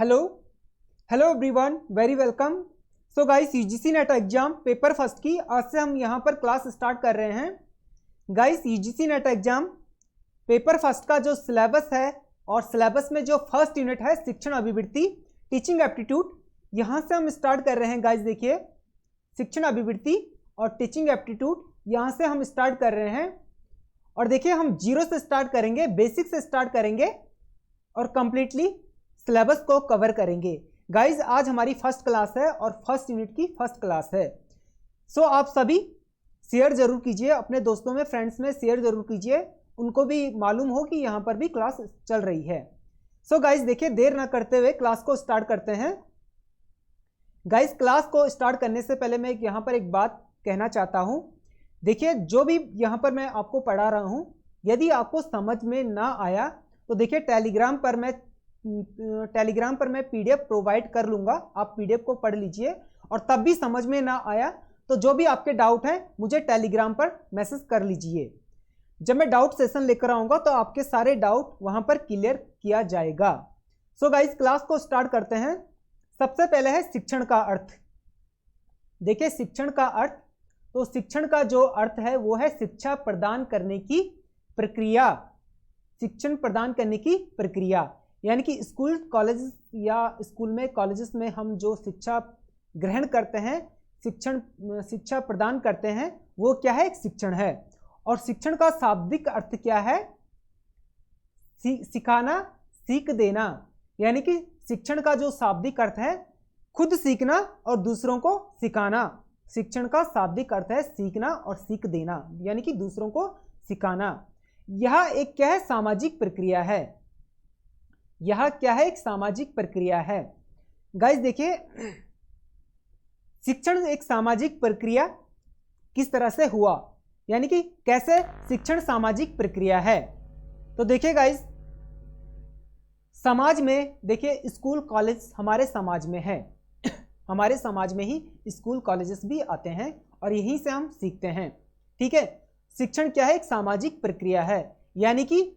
Hello hello everyone, very welcome. So guys, UGC net exam paper first की आज से हम यहाँ पर क्लास स्टार्ट कर रहे हैं। Guys, UGC net exam paper first का जो सिलेबस है और सिलेबस में जो फर्स्ट यूनिट है शिक्षण अभिवृत्ति टीचिंग एप्टीट्यूड, यहाँ से हम स्टार्ट कर रहे हैं। गाइस देखिए, शिक्षण अभिवृत्ति और टीचिंग एप्टीट्यूड यहाँ से हम स्टार्ट कर रहे हैं। और देखिए, हम जीरो से स्टार्ट करेंगे, बेसिक से स्टार्ट करेंगे और कंप्लीटली सिलेबस को कवर करेंगे। गाइज, आज हमारी फर्स्ट क्लास है और फर्स्ट यूनिट की फर्स्ट क्लास है। सो आप सभी शेयर जरूर कीजिए, अपने दोस्तों में, फ्रेंड्स में शेयर जरूर कीजिए, उनको भी मालूम हो कि यहाँ पर भी क्लास चल रही है। सो गाइज देखिए, देर ना करते हुए क्लास को स्टार्ट करते हैं। गाइज, क्लास को स्टार्ट करने से पहले मैं यहाँ पर एक बात कहना चाहता हूँ। देखिए, जो भी यहाँ पर मैं आपको पढ़ा रहा हूँ, यदि आपको समझ में ना आया तो देखिए टेलीग्राम पर मैं पीडीएफ प्रोवाइड कर लूंगा, आप पीडीएफ को पढ़ लीजिए। और तब भी समझ में ना आया तो जो भी आपके डाउट हैं मुझे टेलीग्राम पर मैसेज कर लीजिए। जब मैं डाउट सेशन लेकर आऊंगा तो आपके सारे डाउट वहां पर क्लियर किया जाएगा। सो गाइस, क्लास को स्टार्ट करते हैं। सबसे पहले है शिक्षण का अर्थ। देखिए, शिक्षण का अर्थ, तो शिक्षण का जो अर्थ है वो है शिक्षा प्रदान करने की प्रक्रिया। शिक्षण प्रदान करने की प्रक्रिया यानी कि स्कूल कॉलेज या स्कूल में कॉलेजेस में हम जो शिक्षा ग्रहण करते हैं, शिक्षा प्रदान करते हैं, वो क्या है? एक शिक्षण है। और शिक्षण का शाब्दिक अर्थ क्या है? सिखाना, सीख देना। यानी कि शिक्षण का जो शाब्दिक अर्थ है खुद सीखना और दूसरों को सिखाना। शिक्षण का शाब्दिक अर्थ है सीखना और सीख देना, यानी कि दूसरों को सिखाना। यह एक क्या है? सामाजिक प्रक्रिया है। यह क्या है? एक सामाजिक प्रक्रिया है। गाइस देखिए, शिक्षण एक सामाजिक प्रक्रिया किस तरह से हुआ, यानी कि कैसे शिक्षण सामाजिक प्रक्रिया है। तो देखिए गाइस, समाज में देखिए स्कूल कॉलेज हमारे समाज में है। हमारे समाज में ही स्कूल कॉलेजेस भी आते हैं और यहीं से हम सीखते हैं। ठीक है, शिक्षण क्या है? एक सामाजिक प्रक्रिया है। यानी कि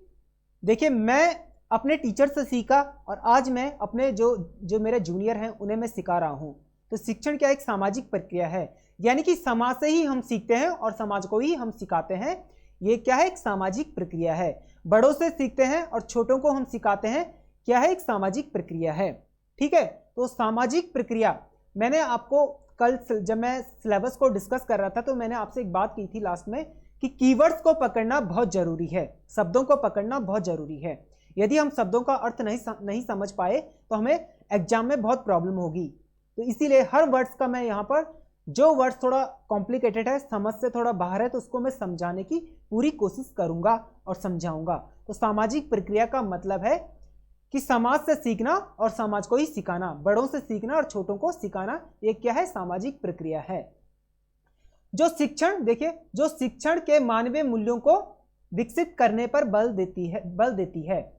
देखिए, मैं अपने टीचर से सीखा और आज मैं अपने जो मेरे जूनियर हैं उन्हें मैं सिखा रहा हूं। तो शिक्षण क्या? एक सामाजिक प्रक्रिया है। यानी कि समाज से ही हम सीखते हैं और समाज को ही हम सिखाते हैं। ये क्या है? एक सामाजिक प्रक्रिया है। बड़ों से सीखते हैं और छोटों को हम सिखाते हैं। क्या है? एक सामाजिक प्रक्रिया है। ठीक है, तो सामाजिक प्रक्रिया, मैंने आपको कल जब मैं सिलेबस को डिस्कस कर रहा था तो मैंने आपसे एक बात की थी लास्ट में कि कीवर्ड्स को पकड़ना बहुत जरूरी है, शब्दों को पकड़ना बहुत जरूरी है। यदि हम शब्दों का अर्थ नहीं समझ पाए तो हमें एग्जाम में बहुत प्रॉब्लम होगी। तो इसीलिए हर वर्ड्स का मैं यहाँ पर, जो वर्ड्स थोड़ा कॉम्प्लिकेटेड है, समझ से थोड़ा बाहर है, तो उसको मैं समझाने की पूरी कोशिश करूंगा और समझाऊंगा। तो सामाजिक प्रक्रिया का मतलब है कि समाज से सीखना और समाज को ही सिखाना, बड़ों से सीखना और छोटों को सिखाना, ये क्या है? सामाजिक प्रक्रिया है। जो शिक्षण, देखिए, जो शिक्षण के मानवीय मूल्यों को विकसित करने पर बल देती है।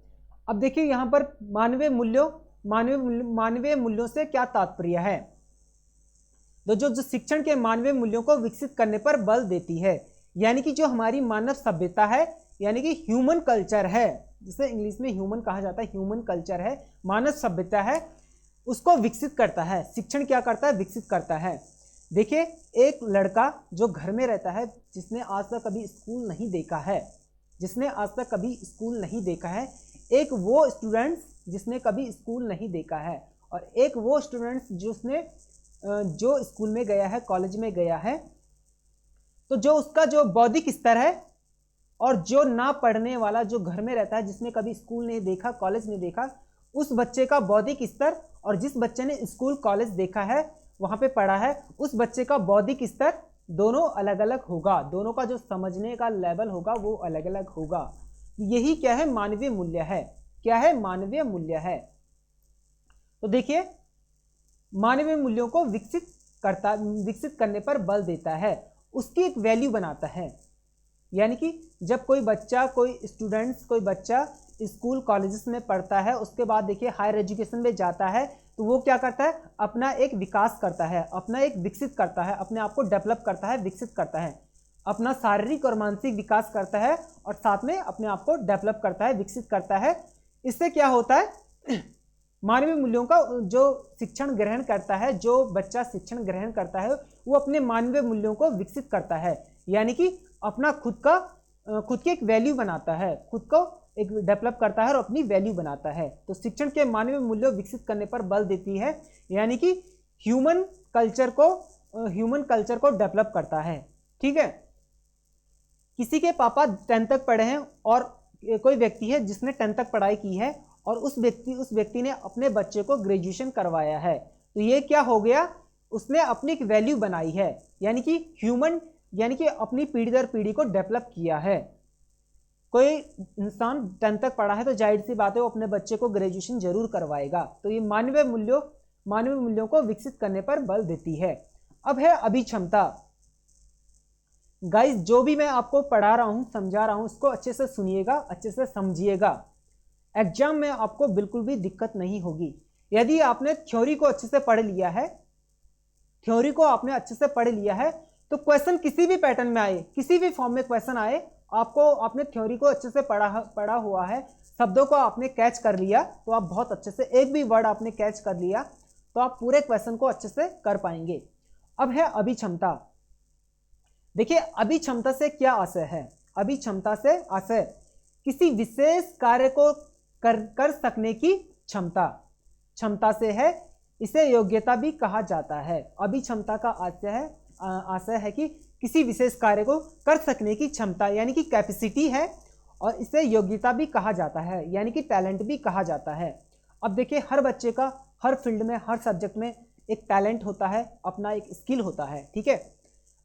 अब देखिए, यहां पर मानवीय मूल्यों से क्या तात्पर्य है? तो जो शिक्षण के मानवीय मूल्यों को विकसित करने पर बल देती है, यानी कि जो हमारी मानव सभ्यता है, यानी कि ह्यूमन कल्चर है, जिसे इंग्लिश में ह्यूमन कहा जाता है, ह्यूमन कल्चर है, मानव सभ्यता है, उसको विकसित करता है। शिक्षण क्या करता है? विकसित करता है। देखिए, एक लड़का जो घर में रहता है, जिसने आज तक कभी स्कूल नहीं देखा है, एक वो स्टूडेंट्स जिसने कभी स्कूल नहीं देखा है, और एक वो स्टूडेंट्स जो स्कूल में गया है, कॉलेज में गया है, तो जो उसका जो बौद्धिक स्तर है, और जो ना पढ़ने वाला जो घर में रहता है, जिसने कभी स्कूल नहीं देखा, कॉलेज नहीं देखा, उस बच्चे का बौद्धिक स्तर और जिस बच्चे ने स्कूल कॉलेज देखा है, वहां पे पढ़ा है, उस बच्चे का बौद्धिक स्तर दोनों अलग अलग होगा। दोनों का जो समझने का लेवल होगा वो अलग अलग होगा। यही क्या है? मानवीय मूल्य है। क्या है? मानवीय मूल्य है। तो देखिए, मानवीय मूल्यों को विकसित करने पर बल देता है, उसकी एक वैल्यू बनाता है। यानी कि जब कोई बच्चा स्कूल कॉलेजेस में पढ़ता है, उसके बाद देखिए हायर एजुकेशन में जाता है, तो वो क्या करता है? अपना एक विकास करता है, अपना एक विकसित करता है, अपने आप को डेवलप करता है, विकसित करता है, अपना शारीरिक और मानसिक विकास करता है और साथ में अपने आप को डेवलप करता है, विकसित करता है। इससे क्या होता है? मानवीय मूल्यों का जो शिक्षण ग्रहण करता है, जो बच्चा शिक्षण ग्रहण करता है वो अपने मानवीय मूल्यों को विकसित करता है, यानी कि अपना खुद की एक वैल्यू बनाता है, खुद को एक डेवलप करता है और अपनी वैल्यू बनाता है। तो शिक्षण के मानवीय मूल्यों विकसित करने पर बल देती है, यानी कि ह्यूमन कल्चर को डेवलप करता है। ठीक है, किसी के पापा 10th तक पढ़े हैं और कोई व्यक्ति है जिसने 10th तक पढ़ाई की है और उस व्यक्ति ने अपने बच्चे को ग्रेजुएशन करवाया है, तो ये क्या हो गया, उसने अपनी एक वैल्यू बनाई है, यानी कि अपनी पीढ़ी दर पीढ़ी को डेवलप किया है। कोई इंसान 10th तक पढ़ा है तो जाहिर सी बात है वो अपने बच्चे को ग्रेजुएशन जरूर करवाएगा। तो ये मानवीय मूल्यों को विकसित करने पर बल देती है। अब है अभिक्षमता। गाइस, जो भी मैं आपको पढ़ा रहा हूं, समझा रहा हूं, उसको अच्छे से सुनिएगा, अच्छे से समझिएगा। एग्जाम में आपको बिल्कुल भी दिक्कत नहीं होगी। यदि आपने थ्योरी को अच्छे से पढ़ लिया है, तो क्वेश्चन किसी भी पैटर्न में आए, किसी भी फॉर्म में क्वेश्चन आए, आपने थ्योरी को अच्छे से पढ़ा हुआ है, शब्दों को आपने कैच कर लिया, तो आप बहुत अच्छे से, एक भी वर्ड आपने कैच कर लिया तो आप पूरे क्वेश्चन को अच्छे से कर पाएंगे। अब है अभिक्षमता। देखिए, अभिक्षमता से क्या आशय है? अभिक्षमता से आशय किसी विशेष कार्य को कर सकने की क्षमता से है। इसे योग्यता भी कहा जाता है। अभिक्षमता का आशय है कि किसी विशेष कार्य को कर सकने की क्षमता, यानी कि कैपेसिटी है, और इसे योग्यता भी कहा जाता है, यानी कि टैलेंट भी कहा जाता है। अब देखिए, हर बच्चे का हर फील्ड में, हर सब्जेक्ट में एक टैलेंट होता है, अपना एक स्किल होता है। ठीक है,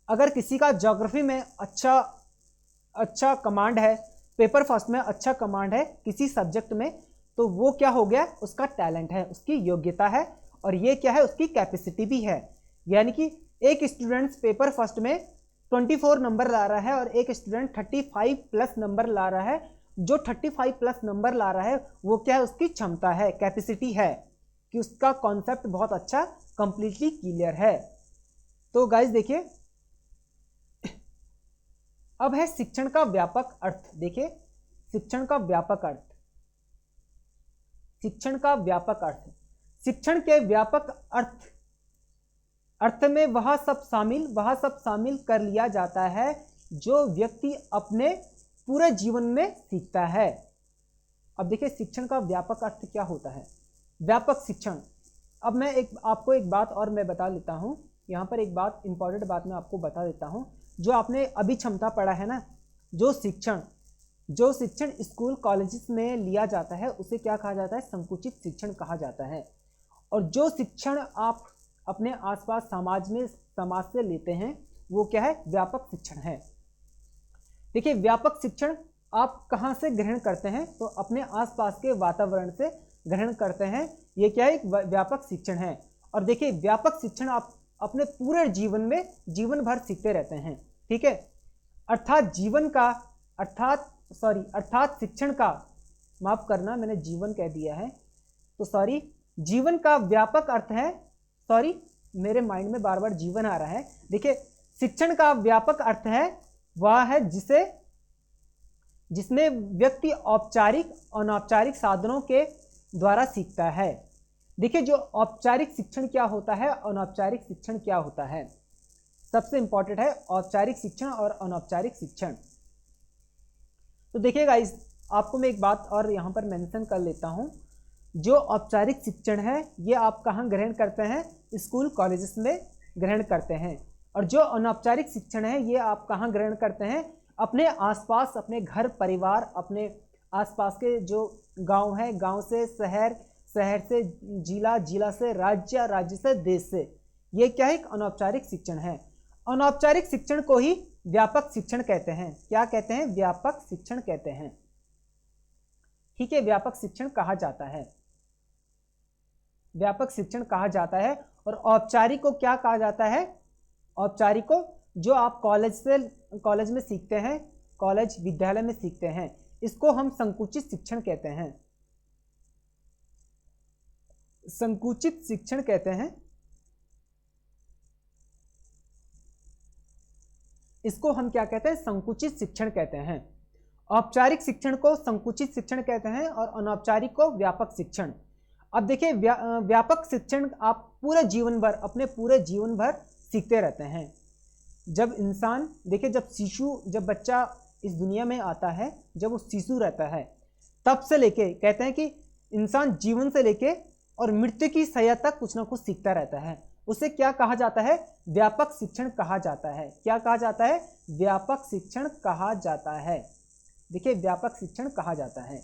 अगर किसी का ज्योग्राफी में अच्छा कमांड है, पेपर फास्ट में अच्छा कमांड है किसी सब्जेक्ट में, तो वो क्या हो गया, उसका टैलेंट है, उसकी योग्यता है, और ये क्या है, उसकी कैपेसिटी भी है। यानी कि एक स्टूडेंट पेपर फर्स्ट में 24 नंबर ला रहा है और एक स्टूडेंट 35 प्लस नंबर ला रहा है। जो 35 प्लस नंबर ला रहा है वो क्या है, उसकी क्षमता है, कैपेसिटी है, कि उसका कॉन्सेप्ट बहुत अच्छा कंप्लीटली क्लियर है। तो गाइस देखिए, अब है शिक्षण का व्यापक अर्थ। देखिए, शिक्षण का व्यापक अर्थ, शिक्षण के व्यापक अर्थ में वह सब शामिल कर लिया जाता है जो व्यक्ति अपने पूरे जीवन में सीखता है। अब देखिए, शिक्षण का व्यापक अर्थ क्या होता है? व्यापक शिक्षण। अब मैं आपको एक बात और मैं बता देता हूं, यहाँ पर एक बात, इंपॉर्टेंट बात मैं आपको बता देता हूं। जो आपने अभिक्षमता पढ़ा है ना, जो शिक्षण स्कूल कॉलेजेस में लिया जाता है उसे क्या कहा जाता है, संकुचित शिक्षण कहा जाता है। और जो शिक्षण आप अपने आसपास समाज से लेते हैं वो क्या है, व्यापक शिक्षण है। देखिए, व्यापक शिक्षण आप कहाँ से ग्रहण करते हैं, तो अपने आसपास के वातावरण से ग्रहण करते हैं। ये क्या है, एक व्यापक शिक्षण है। और देखिए, व्यापक शिक्षण आप अपने पूरे जीवन भर सीखते रहते हैं। ठीक है, अर्थात शिक्षण का, माफ करना मैंने जीवन कह दिया है, तो सॉरी, जीवन का व्यापक अर्थ है, सॉरी मेरे माइंड में बार बार जीवन आ रहा है। देखिए, शिक्षण का व्यापक अर्थ है वह है जिसमें व्यक्ति औपचारिक अनौपचारिक साधनों के द्वारा सीखता है। देखिए, जो औपचारिक शिक्षण क्या होता है, अनौपचारिक शिक्षण क्या होता है, सबसे इंपॉर्टेंट है औपचारिक शिक्षण और अनौपचारिक शिक्षण। तो देखिए गाइस, आपको मैं एक बात और यहाँ पर मेंशन कर लेता हूँ। जो औपचारिक शिक्षण है ये आप कहाँ ग्रहण करते हैं, स्कूल कॉलेजेस में ग्रहण करते हैं। और जो अनौपचारिक शिक्षण है ये आप कहाँ ग्रहण करते हैं, अपने आसपास, अपने घर परिवार, अपने आसपास के जो गांव है, गांव से शहर, शहर से जिला, जिला से राज्य, राज्य से देश से। ये क्या है, एक अनौपचारिक शिक्षण है। अनौपचारिक शिक्षण को ही व्यापक शिक्षण कहते हैं। क्या कहते हैं, व्यापक शिक्षण कहते हैं। ठीक है, व्यापक शिक्षण कहा जाता है, व्यापक शिक्षण कहा जाता है। और औपचारिक को क्या कहा जाता है, औपचारिक को जो आप कॉलेज में सीखते हैं, कॉलेज विद्यालय में सीखते हैं, इसको हम संकुचित शिक्षण कहते हैं, संकुचित शिक्षण कहते हैं। इसको हम क्या कहते हैं, संकुचित शिक्षण कहते हैं। औपचारिक शिक्षण को संकुचित शिक्षण कहते हैं और अनौपचारिक को व्यापक शिक्षण। अब देखिए व्यापक शिक्षण आप पूरे जीवन भर, अपने पूरे जीवन भर सीखते रहते हैं। जब इंसान, देखिए जब बच्चा इस दुनिया में आता है, जब वो शिशु रहता है, तब से लेके कहते हैं कि इंसान जीवन से लेके और मृत्यु की सैया तक कुछ ना कुछ सीखता रहता है। उसे क्या कहा जाता है? व्यापक शिक्षण कहा जाता है। क्या कहा जाता है? व्यापक शिक्षण कहा जाता है। देखिए व्यापक शिक्षण कहा जाता है।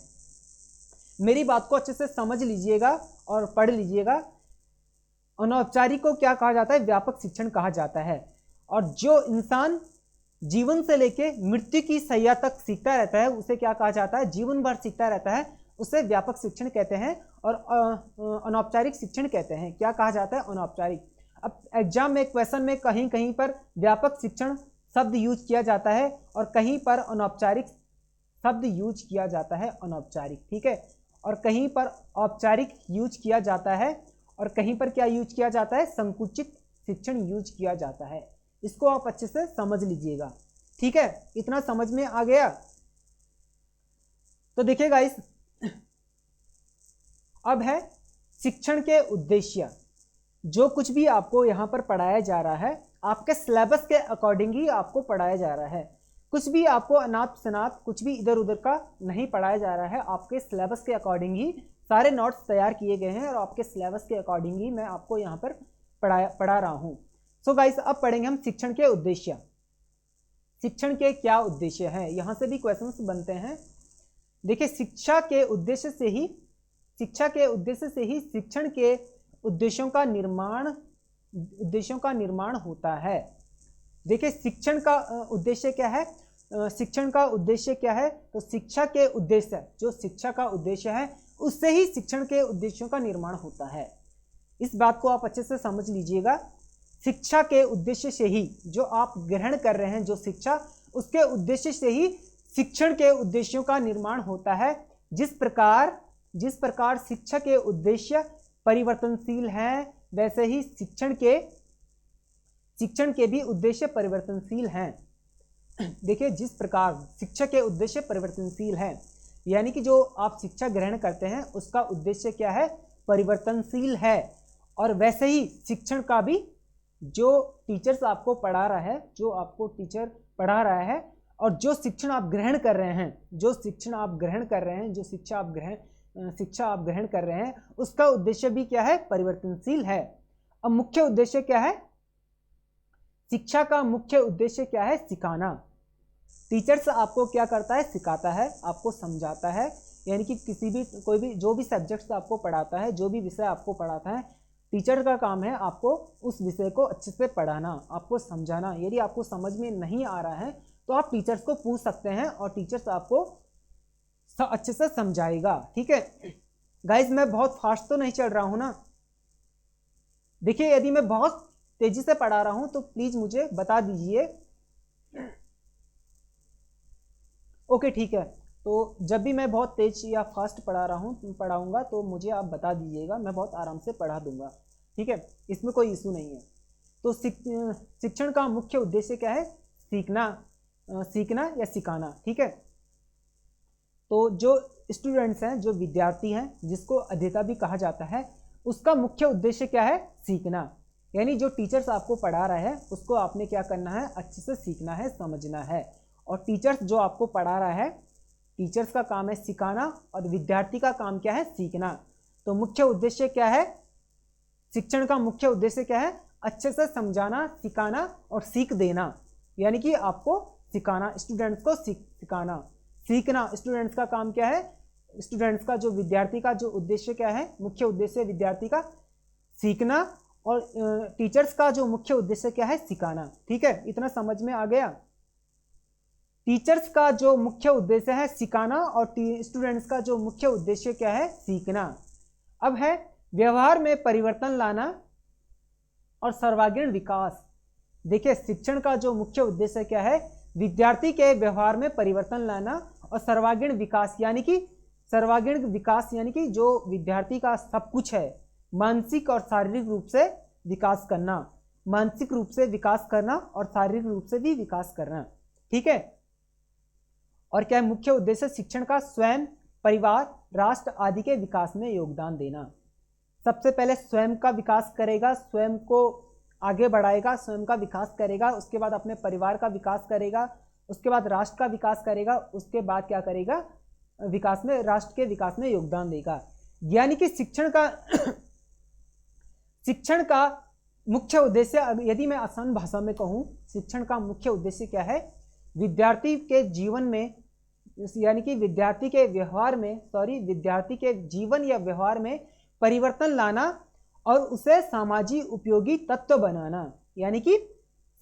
मेरी बात को अच्छे से समझ लीजिएगा और पढ़ लीजिएगा। अनौपचारिक को क्या कहा जाता है? व्यापक शिक्षण कहा जाता है। और जो इंसान जीवन से लेके मृत्यु की सैया तक सीखता रहता है उसे क्या कहा जाता है? जीवन भर सीखता रहता है, उसे व्यापक शिक्षण कहते हैं। और अनौपचारिक शिक्षण कहते हैं। क्या कहा जाता है? अनौपचारिक। अब एग्जाम में, क्वेश्चन में कहीं कहीं पर व्यापक शिक्षण शब्द यूज किया जाता है और कहीं पर अनौपचारिक शब्द यूज किया जाता है, अनौपचारिक, ठीक है। और कहीं पर औपचारिक यूज किया जाता है और कहीं पर क्या यूज किया जाता है? संकुचित शिक्षण यूज किया जाता है। इसको आप अच्छे से समझ लीजिएगा, ठीक है। इतना समझ में आ गया? तो देखिए गाइस, अब है शिक्षण के उद्देश्य। जो कुछ भी आपको यहाँ पर पढ़ाया जा रहा है, आपके सिलेबस के अकॉर्डिंग ही आपको पढ़ाया जा रहा है। कुछ भी आपको अनाप शनाप, कुछ भी इधर उधर का नहीं पढ़ाया जा रहा है। आपके सिलेबस के अकॉर्डिंग ही सारे नोट्स तैयार किए गए हैं और आपके सिलेबस के अकॉर्डिंग ही मैं आपको यहाँ पर पढ़ा रहा हूँ। सो गाइस, अब पढ़ेंगे हम शिक्षण के उद्देश्य। शिक्षण के क्या उद्देश्य हैं? यहाँ से भी क्वेश्चंस बनते हैं। देखिए, शिक्षा के उद्देश्य से ही शिक्षण के उद्देश्यों का निर्माण होता है। देखिए, शिक्षण का उद्देश्य क्या है? शिक्षण का उद्देश्य क्या है? तो शिक्षा के उद्देश्य, जो शिक्षा का उद्देश्य है उससे ही शिक्षण के उद्देश्यों का निर्माण होता है। इस बात को आप अच्छे से समझ लीजिएगा। शिक्षा के उद्देश्य से ही, जो आप ग्रहण कर रहे हैं जो शिक्षा, उसके उद्देश्य से ही शिक्षण के उद्देश्यों का निर्माण होता है। जिस प्रकार शिक्षा के उद्देश्य परिवर्तनशील हैं, वैसे ही शिक्षण के भी उद्देश्य परिवर्तनशील हैं। देखिए, जिस प्रकार शिक्षा के उद्देश्य परिवर्तनशील हैं, यानी कि जो आप शिक्षा ग्रहण करते हैं उसका उद्देश्य क्या है? परिवर्तनशील है। और वैसे ही शिक्षण का भी, जो टीचर्स आपको पढ़ा रहा है, जो आपको टीचर पढ़ा रहा है, और जो शिक्षण आप ग्रहण कर रहे हैं, जो शिक्षा आप ग्रहण कर रहे हैं, उसका उद्देश्य भी क्या है? परिवर्तनशील है। अब मुख्य उद्देश्य क्या है? शिक्षा का मुख्य उद्देश्य क्या है? सिखाना। टीचर्स आपको क्या करता है? सिखाता है, आपको समझाता है। यानी कि जो भी सब्जेक्ट्स आपको पढ़ाता है, जो भी विषय आपको पढ़ाता है, टीचर का काम है आपको उस विषय को अच्छे से पढ़ाना, आपको समझाना। यदि आपको समझ में नहीं आ रहा है तो आप टीचर्स को पूछ सकते हैं और टीचर्स आपको अच्छे से समझाएगा, ठीक है। गाइज, मैं बहुत फास्ट तो नहीं चल रहा हूं ना? देखिए, यदि मैं बहुत तेजी से पढ़ा रहा हूं तो प्लीज मुझे बता दीजिए। ओके, ठीक है। तो जब भी मैं बहुत तेज या फास्ट पढ़ाऊंगा तो मुझे आप बता दीजिएगा, मैं बहुत आराम से पढ़ा दूंगा, ठीक है। इसमें कोई इशू नहीं है। तो शिक्षण का मुख्य उद्देश्य क्या है? सीखना या सिखाना, ठीक है। तो जो स्टूडेंट्स हैं, जो विद्यार्थी हैं, जिसको अध्येता भी कहा जाता है, उसका मुख्य उद्देश्य क्या है? सीखना। यानी जो टीचर्स आपको पढ़ा रहा है उसको आपने क्या करना है? अच्छे से सीखना है, समझना है। और टीचर्स जो आपको पढ़ा रहा है, टीचर्स का काम है सिखाना और विद्यार्थी का काम क्या है? सीखना। तो मुख्य उद्देश्य क्या है? शिक्षण का मुख्य उद्देश्य क्या है? अच्छे से समझाना, सिखाना और सीख देना। यानी कि आपको सिखाना, स्टूडेंट्स को सिखाना, सीखना। स्टूडेंट्स का काम क्या है? स्टूडेंट्स का, जो विद्यार्थी का जो उद्देश्य क्या है? मुख्य उद्देश्य विद्यार्थी का सीखना, और टीचर्स का जो मुख्य उद्देश्य क्या है? सिखाना, ठीक है। इतना समझ में आ गया? टीचर्स का जो मुख्य उद्देश्य है सिखाना और स्टूडेंट्स का जो मुख्य उद्देश्य क्या है? सीखना। अब है व्यवहार में परिवर्तन लाना और सर्वांगीण विकास। देखिए, शिक्षण का जो मुख्य उद्देश्य क्या है? विद्यार्थी के व्यवहार में परिवर्तन लाना और सर्वांगीण विकास, यानी कि जो विद्यार्थी का सब कुछ है, मानसिक और शारीरिक रूप से विकास करना, मानसिक रूप से विकास करना और शारीरिक रूप से भी विकास करना, ठीक है। और क्या मुख्य उद्देश्य? शिक्षण का स्वयं, परिवार, राष्ट्र आदि के विकास में योगदान देना। सबसे पहले स्वयं का विकास करेगा, स्वयं को आगे बढ़ाएगा, स्वयं का विकास करेगा, उसके बाद अपने परिवार का विकास करेगा, उसके बाद राष्ट्र का विकास करेगा, उसके बाद क्या करेगा, विकास में, राष्ट्र के विकास में योगदान देगा। यानी कि शिक्षण का मुख्य उद्देश्य, यदि मैं आसान भाषा में कहूं, शिक्षण का मुख्य उद्देश्य क्या है, विद्यार्थी के जीवन में, यानी कि विद्यार्थी के व्यवहार में, विद्यार्थी के जीवन या व्यवहार में परिवर्तन लाना और उसे सामाजिक उपयोगी तत्व बनाना। यानी कि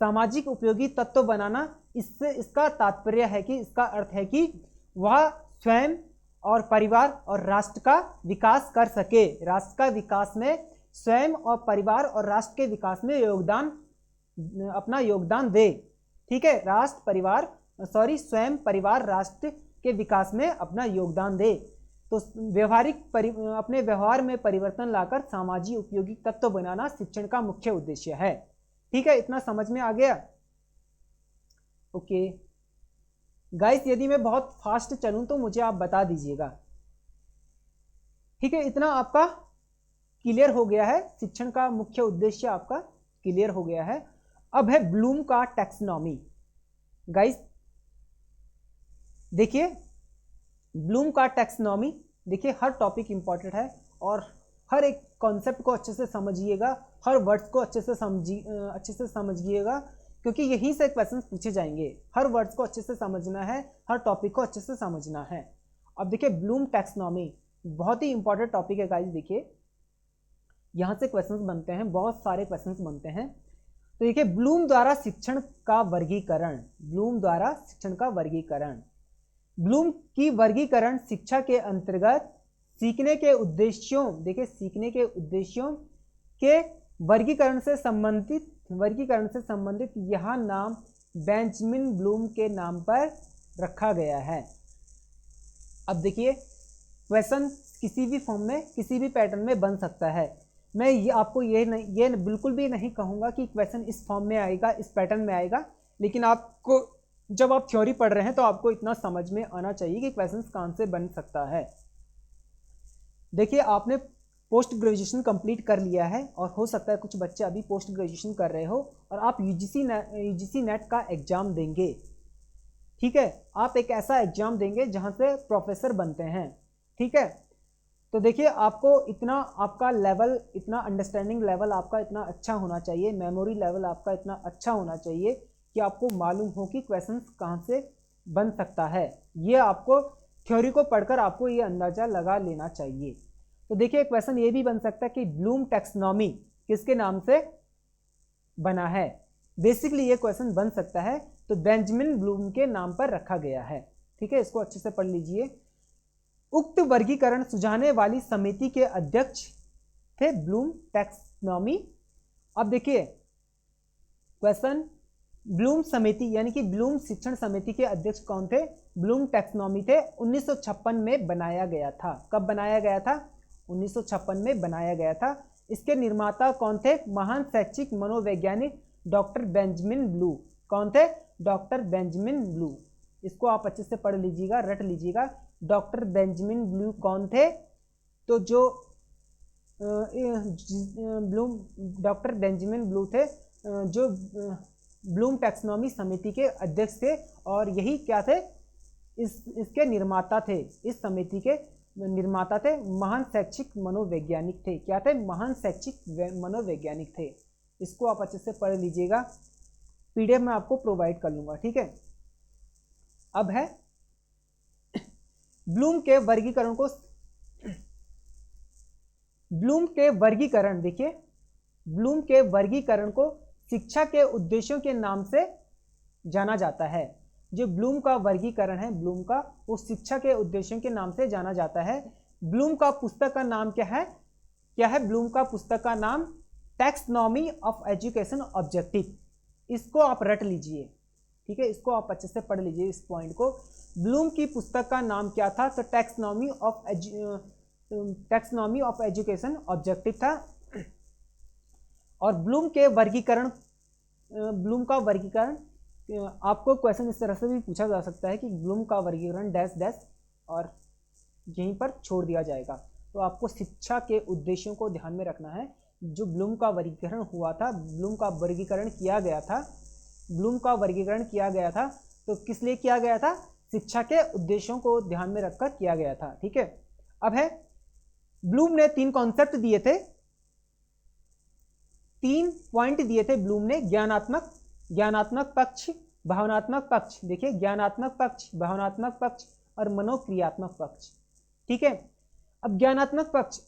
सामाजिक उपयोगी तत्व बनाना, इससे इसका तात्पर्य है कि, इसका अर्थ है कि वह स्वयं और परिवार और राष्ट्र का विकास कर सके, राष्ट्र का विकास में स्वयं और परिवार और राष्ट्र के विकास में अपना योगदान दे। ठीक है, स्वयं परिवार राष्ट्र के विकास में अपना योगदान दे। तो अपने व्यवहार में परिवर्तन लाकर सामाजिक उपयोगी तत्व बनाना शिक्षण का मुख्य उद्देश्य है। ठीक है, इतना समझ में आ गया? ओके गाइस, यदि मैं बहुत फास्ट चलूं तो मुझे आप बता दीजिएगा। ठीक है, इतना आपका क्लियर हो गया है, शिक्षण का मुख्य उद्देश्य आपका क्लियर हो गया है। अब है ब्लूम का टैक्सोनॉमी। गाइस देखिए, ब्लूम का टैक्सोनॉमी, देखिए हर टॉपिक इंपॉर्टेंट है और हर एक कॉन्सेप्ट को अच्छे से समझिएगा, हर वर्ड्स को अच्छे से समझिएगा, क्योंकि यहीं से क्वेश्चंस पूछे जाएंगे। हर वर्ड्स को अच्छे से समझना है, हर टॉपिक को अच्छे से समझना है। अब देखिए ब्लूम टैक्सोनॉमी बहुत ही इंपॉर्टेंट टॉपिक है गाइस। देखिए यहाँ से क्वेश्चंस बनते हैं, बहुत सारे क्वेश्चंस बनते हैं। तो देखिए ब्लूम द्वारा शिक्षण का वर्गीकरण, ब्लूम द्वारा शिक्षण का वर्गीकरण, ब्लूम की वर्गीकरण शिक्षा के अंतर्गत सीखने के उद्देश्यों, देखिए सीखने के उद्देश्यों के वर्गीकरण से संबंधित यह नाम बेंजामिन ब्लूम के नाम पर रखा गया है। अब देखिए क्वेश्चन किसी भी फॉर्म में, किसी भी पैटर्न में बन सकता है। मैं आपको ये बिल्कुल भी नहीं कहूँगा कि क्वेश्चन इस फॉर्म में आएगा, इस पैटर्न में आएगा, लेकिन आपको जब आप थ्योरी पढ़ रहे हैं तो आपको इतना समझ में आना चाहिए कि क्वेश्चन कहाँ से बन सकता है। देखिए आपने पोस्ट ग्रेजुएशन कंप्लीट कर लिया है और हो सकता है कुछ बच्चे अभी पोस्ट ग्रेजुएशन कर रहे हो और आप यूजीसी नेट का एग्जाम देंगे। ठीक है, आप एक ऐसा एग्जाम देंगे जहां से प्रोफेसर बनते हैं। ठीक है, तो देखिए आपको इतना, आपका लेवल, इतना अंडरस्टैंडिंग लेवल आपका इतना अच्छा होना चाहिए, मेमोरी लेवल आपका इतना अच्छा होना चाहिए कि आपको मालूम हो कि क्वेश्चन कहाँ से बन सकता है। ये आपको थ्योरी को पढ़कर आपको ये अंदाजा लगा लेना चाहिए। तो देखिए क्वेश्चन ये भी बन सकता है कि ब्लूम टैक्सोनॉमी किसके नाम से बना है। बेसिकली ये क्वेश्चन बन सकता है, तो बेंजामिन ब्लूम के नाम पर रखा गया है। ठीक है, इसको अच्छे से पढ़ लीजिए। उक्त वर्गीकरण सुझाने वाली समिति के अध्यक्ष थे ब्लूम टैक्सोनॉमी। अब देखिए क्वेश्चन, ब्लूम समिति यानी कि ब्लूम शिक्षण समिति के अध्यक्ष कौन थे? ब्लूम टैक्सोनॉमी थे। 1956 में बनाया गया था। कब बनाया गया था? 1956 में बनाया गया था। इसके निर्माता कौन थे? महान शैक्षिक मनोवैज्ञानिक डॉक्टर बेंजामिन ब्लू। कौन थे? Doctor Benjamin blue. इसको आप अच्छे से पढ़ लीजिएगा, रट लीजिएगा। डॉक्टर बेंजामिन ब्लू कौन थे? तो जो ब्लूम, डॉक्टर बेंजामिन ब्लू थे जो ब्लूम टैक्सोनॉमी समिति के अध्यक्ष थे और यही क्या थे? इसके निर्माता थे। इस समिति के निर्माता थे, महान शैक्षिक मनोवैज्ञानिक थे। क्या थे? महान शैक्षिक मनोवैज्ञानिक थे। इसको आप अच्छे से पढ़ लीजिएगा, पीडीएफ में आपको प्रोवाइड कर लूंगा। ठीक है, अब है ब्लूम के वर्गीकरण को, ब्लूम के वर्गीकरण, देखिए ब्लूम के वर्गीकरण को शिक्षा के उद्देश्यों के नाम से जाना जाता है। जो ब्लूम का वर्गीकरण है, ब्लूम का, वो शिक्षा के उद्देश्यों के नाम से जाना जाता है। ब्लूम का पुस्तक का नाम क्या है? क्या है ब्लूम का पुस्तक का नाम? Taxonomy of education objective. इसको आप रट लीजिए। ठीक है, इसको आप अच्छे से पढ़ लीजिए इस पॉइंट को। ब्लूम की पुस्तक का नाम क्या था? तो टैक्सोनॉमी ऑफ एजुकेशन ऑब्जेक्टिव था। और ब्लूम के वर्गीकरण, ब्लूम का वर्गीकरण, आपको क्वेश्चन इस तरह से भी पूछा जा सकता है कि ब्लूम का वर्गीकरण डैश डैश, और यहीं पर छोड़ दिया जाएगा। तो आपको शिक्षा के उद्देश्यों को ध्यान में रखना है। जो ब्लूम का वर्गीकरण हुआ था, ब्लूम का वर्गीकरण किया गया था, ब्लूम का वर्गीकरण किया गया था, तो किस लिए किया गया था? शिक्षा के उद्देश्यों को ध्यान में रखकर किया गया था। ठीक है, अब है ब्लूम ने 3 कॉन्सेप्ट दिए थे, 3 पॉइंट दिए थे ब्लूम ने, ज्ञानात्मक पक्ष, भावनात्मक पक्ष, देखिए ज्ञानात्मक पक्ष, भावनात्मक पक्ष और मनोक्रियात्मक पक्ष। ठीक है, अब ज्ञानात्मक पक्ष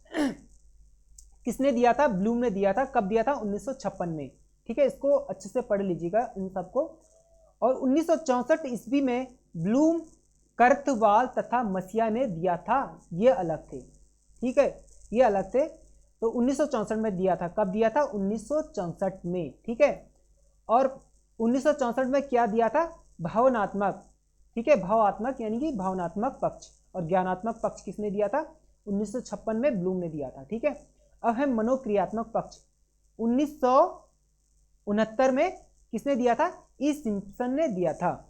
किसने दिया था? ब्लूम ने दिया था। कब दिया था? 1956 में। ठीक है, इसको अच्छे से पढ़ लीजिएगा इन सबको। और 1964 ईस्वी में ब्लूम, कर्तवाल तथा मसिया ने दिया था, ये अलग थे। ठीक है, ये अलग थे। तो 1964 में दिया था। कब दिया था? 1964 में। ठीक है, और 1964 में क्या दिया था? भावनात्मक। ठीक है, भावात्मक यानी कि भावनात्मक पक्ष। और ज्ञानात्मक पक्ष किसने दिया था? 1956 में ब्लूम ने दिया था। ठीक है, अब है मनोक्रियात्मक पक्ष। 1969 में किसने दिया था? ई सिम्पसन ने दिया था।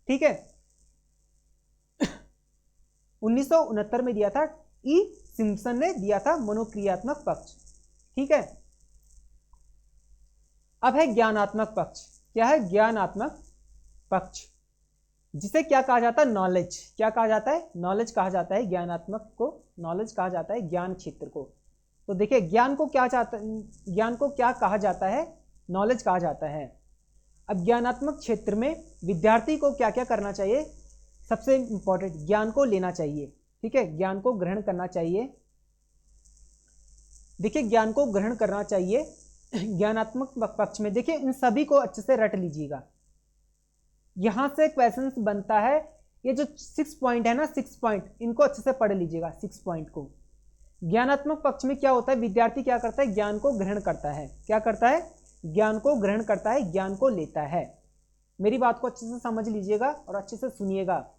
ठीक है, 1969 में दिया था, ई सिम्पसन ने दिया था मनोक्रियात्मक पक्ष। ठीक है, अब है ज्ञानात्मक पक्ष। क्या है? ज्ञानात्मक पक्ष, जिसे क्या कहा जाता है? नॉलेज। क्या कहा जाता है? नॉलेज कहा जाता है। ज्ञानात्मक को नॉलेज कहा जाता है, ज्ञान क्षेत्र को। तो देखिए ज्ञान को क्या कहा जाता है? नॉलेज कहा जाता है। अब ज्ञानात्मक क्षेत्र में विद्यार्थी को क्या क्या करना चाहिए? सबसे इंपॉर्टेंट, ज्ञान को लेना चाहिए। ठीक है, ज्ञान को ग्रहण करना चाहिए। देखिए ज्ञान को ग्रहण करना चाहिए ज्ञानात्मक पक्ष में। देखिए इन सभी को अच्छे से रट लीजिएगा, यहां से क्वेश्चन बनता है। ये जो 6 पॉइंट है ना, 6 पॉइंट, इनको अच्छे से पढ़ लीजिएगा 6 पॉइंट को। ज्ञानात्मक पक्ष में क्या होता है? विद्यार्थी क्या करता है? ज्ञान को ग्रहण करता है। क्या करता है? ज्ञान को ग्रहण करता है, ज्ञान को लेता है। मेरी बात को अच्छे से समझ लीजिएगा और अच्छे से सुनिएगा।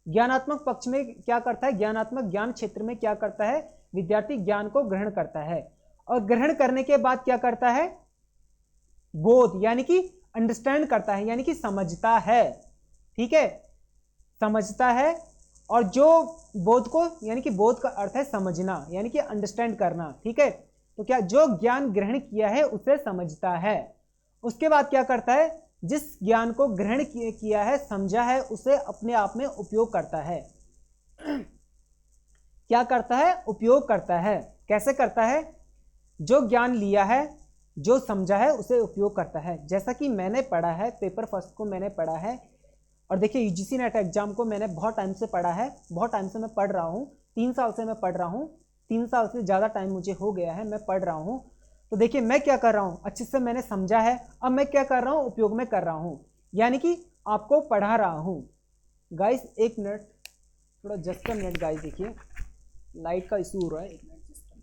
ज्ञानात्मक पक्ष में क्या करता है? ज्ञानात्मक ज्ञान क्षेत्र में क्या करता है? विद्यार्थी ज्ञान को ग्रहण करता है, और ग्रहण करने के बाद क्या करता है? बोध यानी कि अंडरस्टैंड करता है, यानी कि समझता है। ठीक है, समझता है। और जो बोध को, यानी कि बोध का अर्थ है समझना, यानी कि अंडरस्टैंड करना। ठीक है, तो क्या जो ज्ञान ग्रहण किया है उसे समझता है। उसके बाद क्या करता है? जिस ज्ञान को ग्रहण किया है, समझा है, उसे अपने आप में उपयोग करता है। क्या करता है? उपयोग करता है। कैसे करता है? जो ज्ञान लिया है, जो समझा है, उसे उपयोग करता है। जैसा कि मैंने पढ़ा है, पेपर फर्स्ट को मैंने पढ़ा है, और देखिए यूजीसी नेट एग्जाम को मैंने बहुत टाइम से पढ़ा है, बहुत टाइम से मैं पढ़ रहा हूँ, 3 साल से मैं पढ़ रहा हूँ, 3 साल से ज़्यादा टाइम मुझे हो गया है, मैं पढ़ रहा हूँ। तो देखिए मैं क्या कर रहा हूँ, अच्छे से मैंने समझा है, अब मैं क्या कर रहा हूँ? उपयोग में कर रहा हूँ, यानी कि आपको पढ़ा रहा हूँ। गाइस 1 मिनट, थोड़ा जस्ट अ मिनट गाइस, देखिए लाइट का इशू हो रहा है, 1 मिनट जस्ट अ मिनट।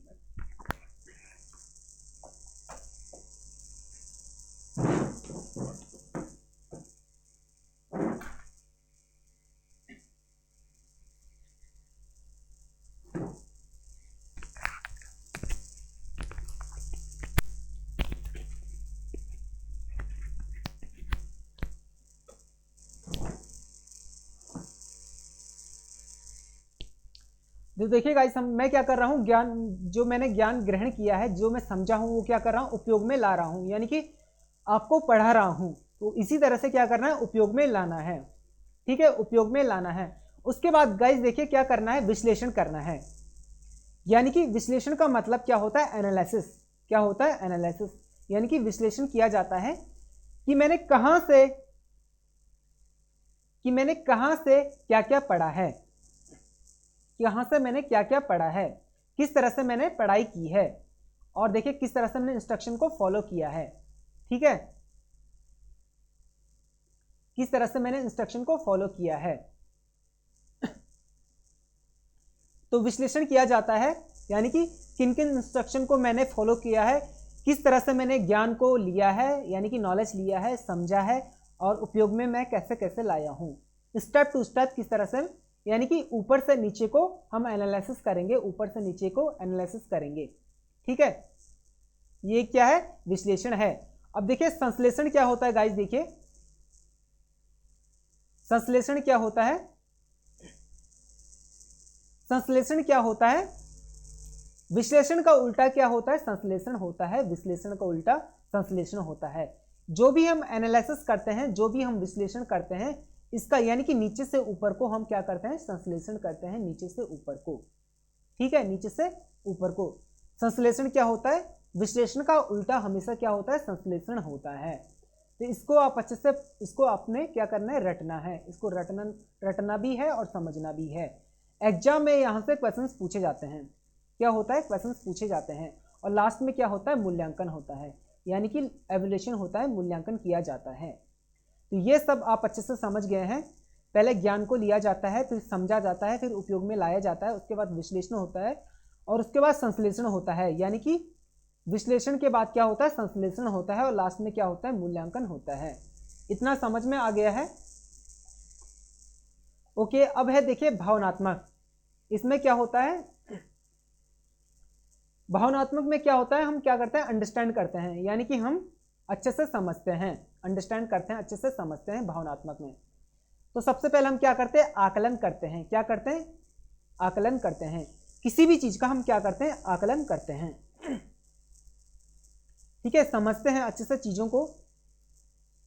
तो देखिए गाइस, मैं क्या कर रहा हूँ? ज्ञान, जो मैंने ज्ञान ग्रहण किया है, जो मैं समझा हूँ, वो क्या कर रहा हूँ? उपयोग में ला रहा हूँ, यानी कि आपको पढ़ा रहा हूँ। तो इसी तरह से क्या करना है? उपयोग में लाना है। ठीक है, उपयोग में लाना है। उसके बाद गाइस देखिए क्या करना है? विश्लेषण करना है। यानी कि विश्लेषण का मतलब क्या होता है? एनालिसिस। क्या होता है? एनालिसिस, यानी कि विश्लेषण किया जाता है कि मैंने कहां से क्या क्या पढ़ा है, यहां से मैंने क्या क्या पढ़ा है, किस तरह से मैंने पढ़ाई की है, और देखिए किस तरह से मैंने इंस्ट्रक्शन को फॉलो किया है। ठीक है, किस तरह से मैंने इंस्ट्रक्शन को फॉलो किया है। तो विश्लेषण किया जाता है, यानी कि किन किन इंस्ट्रक्शन को मैंने फॉलो किया है, किस तरह से मैंने ज्ञान को लिया है, यानी कि नॉलेज लिया है, समझा है, और उपयोग में मैं कैसे कैसे लाया हूं, स्टेप टू स्टेप किस तरह से, यानी कि ऊपर से नीचे को हम एनालिसिस करेंगे, ऊपर से नीचे को एनालिसिस करेंगे। ठीक है, ये क्या है? विश्लेषण है। अब देखिए संश्लेषण क्या होता है गाइस, देखिए संश्लेषण क्या होता है? संश्लेषण क्या होता है? विश्लेषण का उल्टा क्या होता है? संश्लेषण होता है। विश्लेषण का उल्टा संश्लेषण होता है। जो भी हम एनालिसिस करते हैं, जो भी हम विश्लेषण करते हैं, इसका यानी कि नीचे से ऊपर को हम क्या करते हैं? संश्लेषण करते हैं, नीचे से ऊपर को। ठीक है, नीचे से ऊपर को। संश्लेषण क्या होता है? विश्लेषण का उल्टा हमेशा क्या होता है? संश्लेषण होता है। तो इसको आप अच्छे से, इसको आपने क्या करना है? रटना है। इसको रटना भी है और समझना भी है। एग्जाम में यहाँ से क्वेश्चंस पूछे जाते हैं। क्या होता है? क्वेश्चंस पूछे जाते हैं और लास्ट में क्या होता है? मूल्यांकन होता है, यानी कि एवल्यूएशन होता है, मूल्यांकन किया जाता है। तो ये सब आप अच्छे से समझ गए हैं। पहले ज्ञान को लिया जाता है, फिर समझा जाता है, फिर उपयोग में लाया जाता है, उसके बाद विश्लेषण होता है और उसके बाद संश्लेषण होता है। यानी कि विश्लेषण के बाद क्या होता है? संश्लेषण होता है और लास्ट में क्या होता है? मूल्यांकन होता है। इतना समझ में आ गया है? ओके, अब है देखिए भावनात्मक। इसमें क्या होता है? भावनात्मक में क्या होता है? हम क्या करते हैं? अंडरस्टैंड करते हैं, यानी कि हम अच्छे से समझते हैं। अंडरस्टैंड करते हैं, अच्छे से समझते हैं भावनात्मक में। तो सबसे पहले हम क्या करते हैं? आकलन करते हैं। क्या करते हैं? आकलन करते हैं। किसी भी चीज का हम क्या करते हैं? आकलन करते हैं। ठीक है, समझते हैं अच्छे से, चीजों को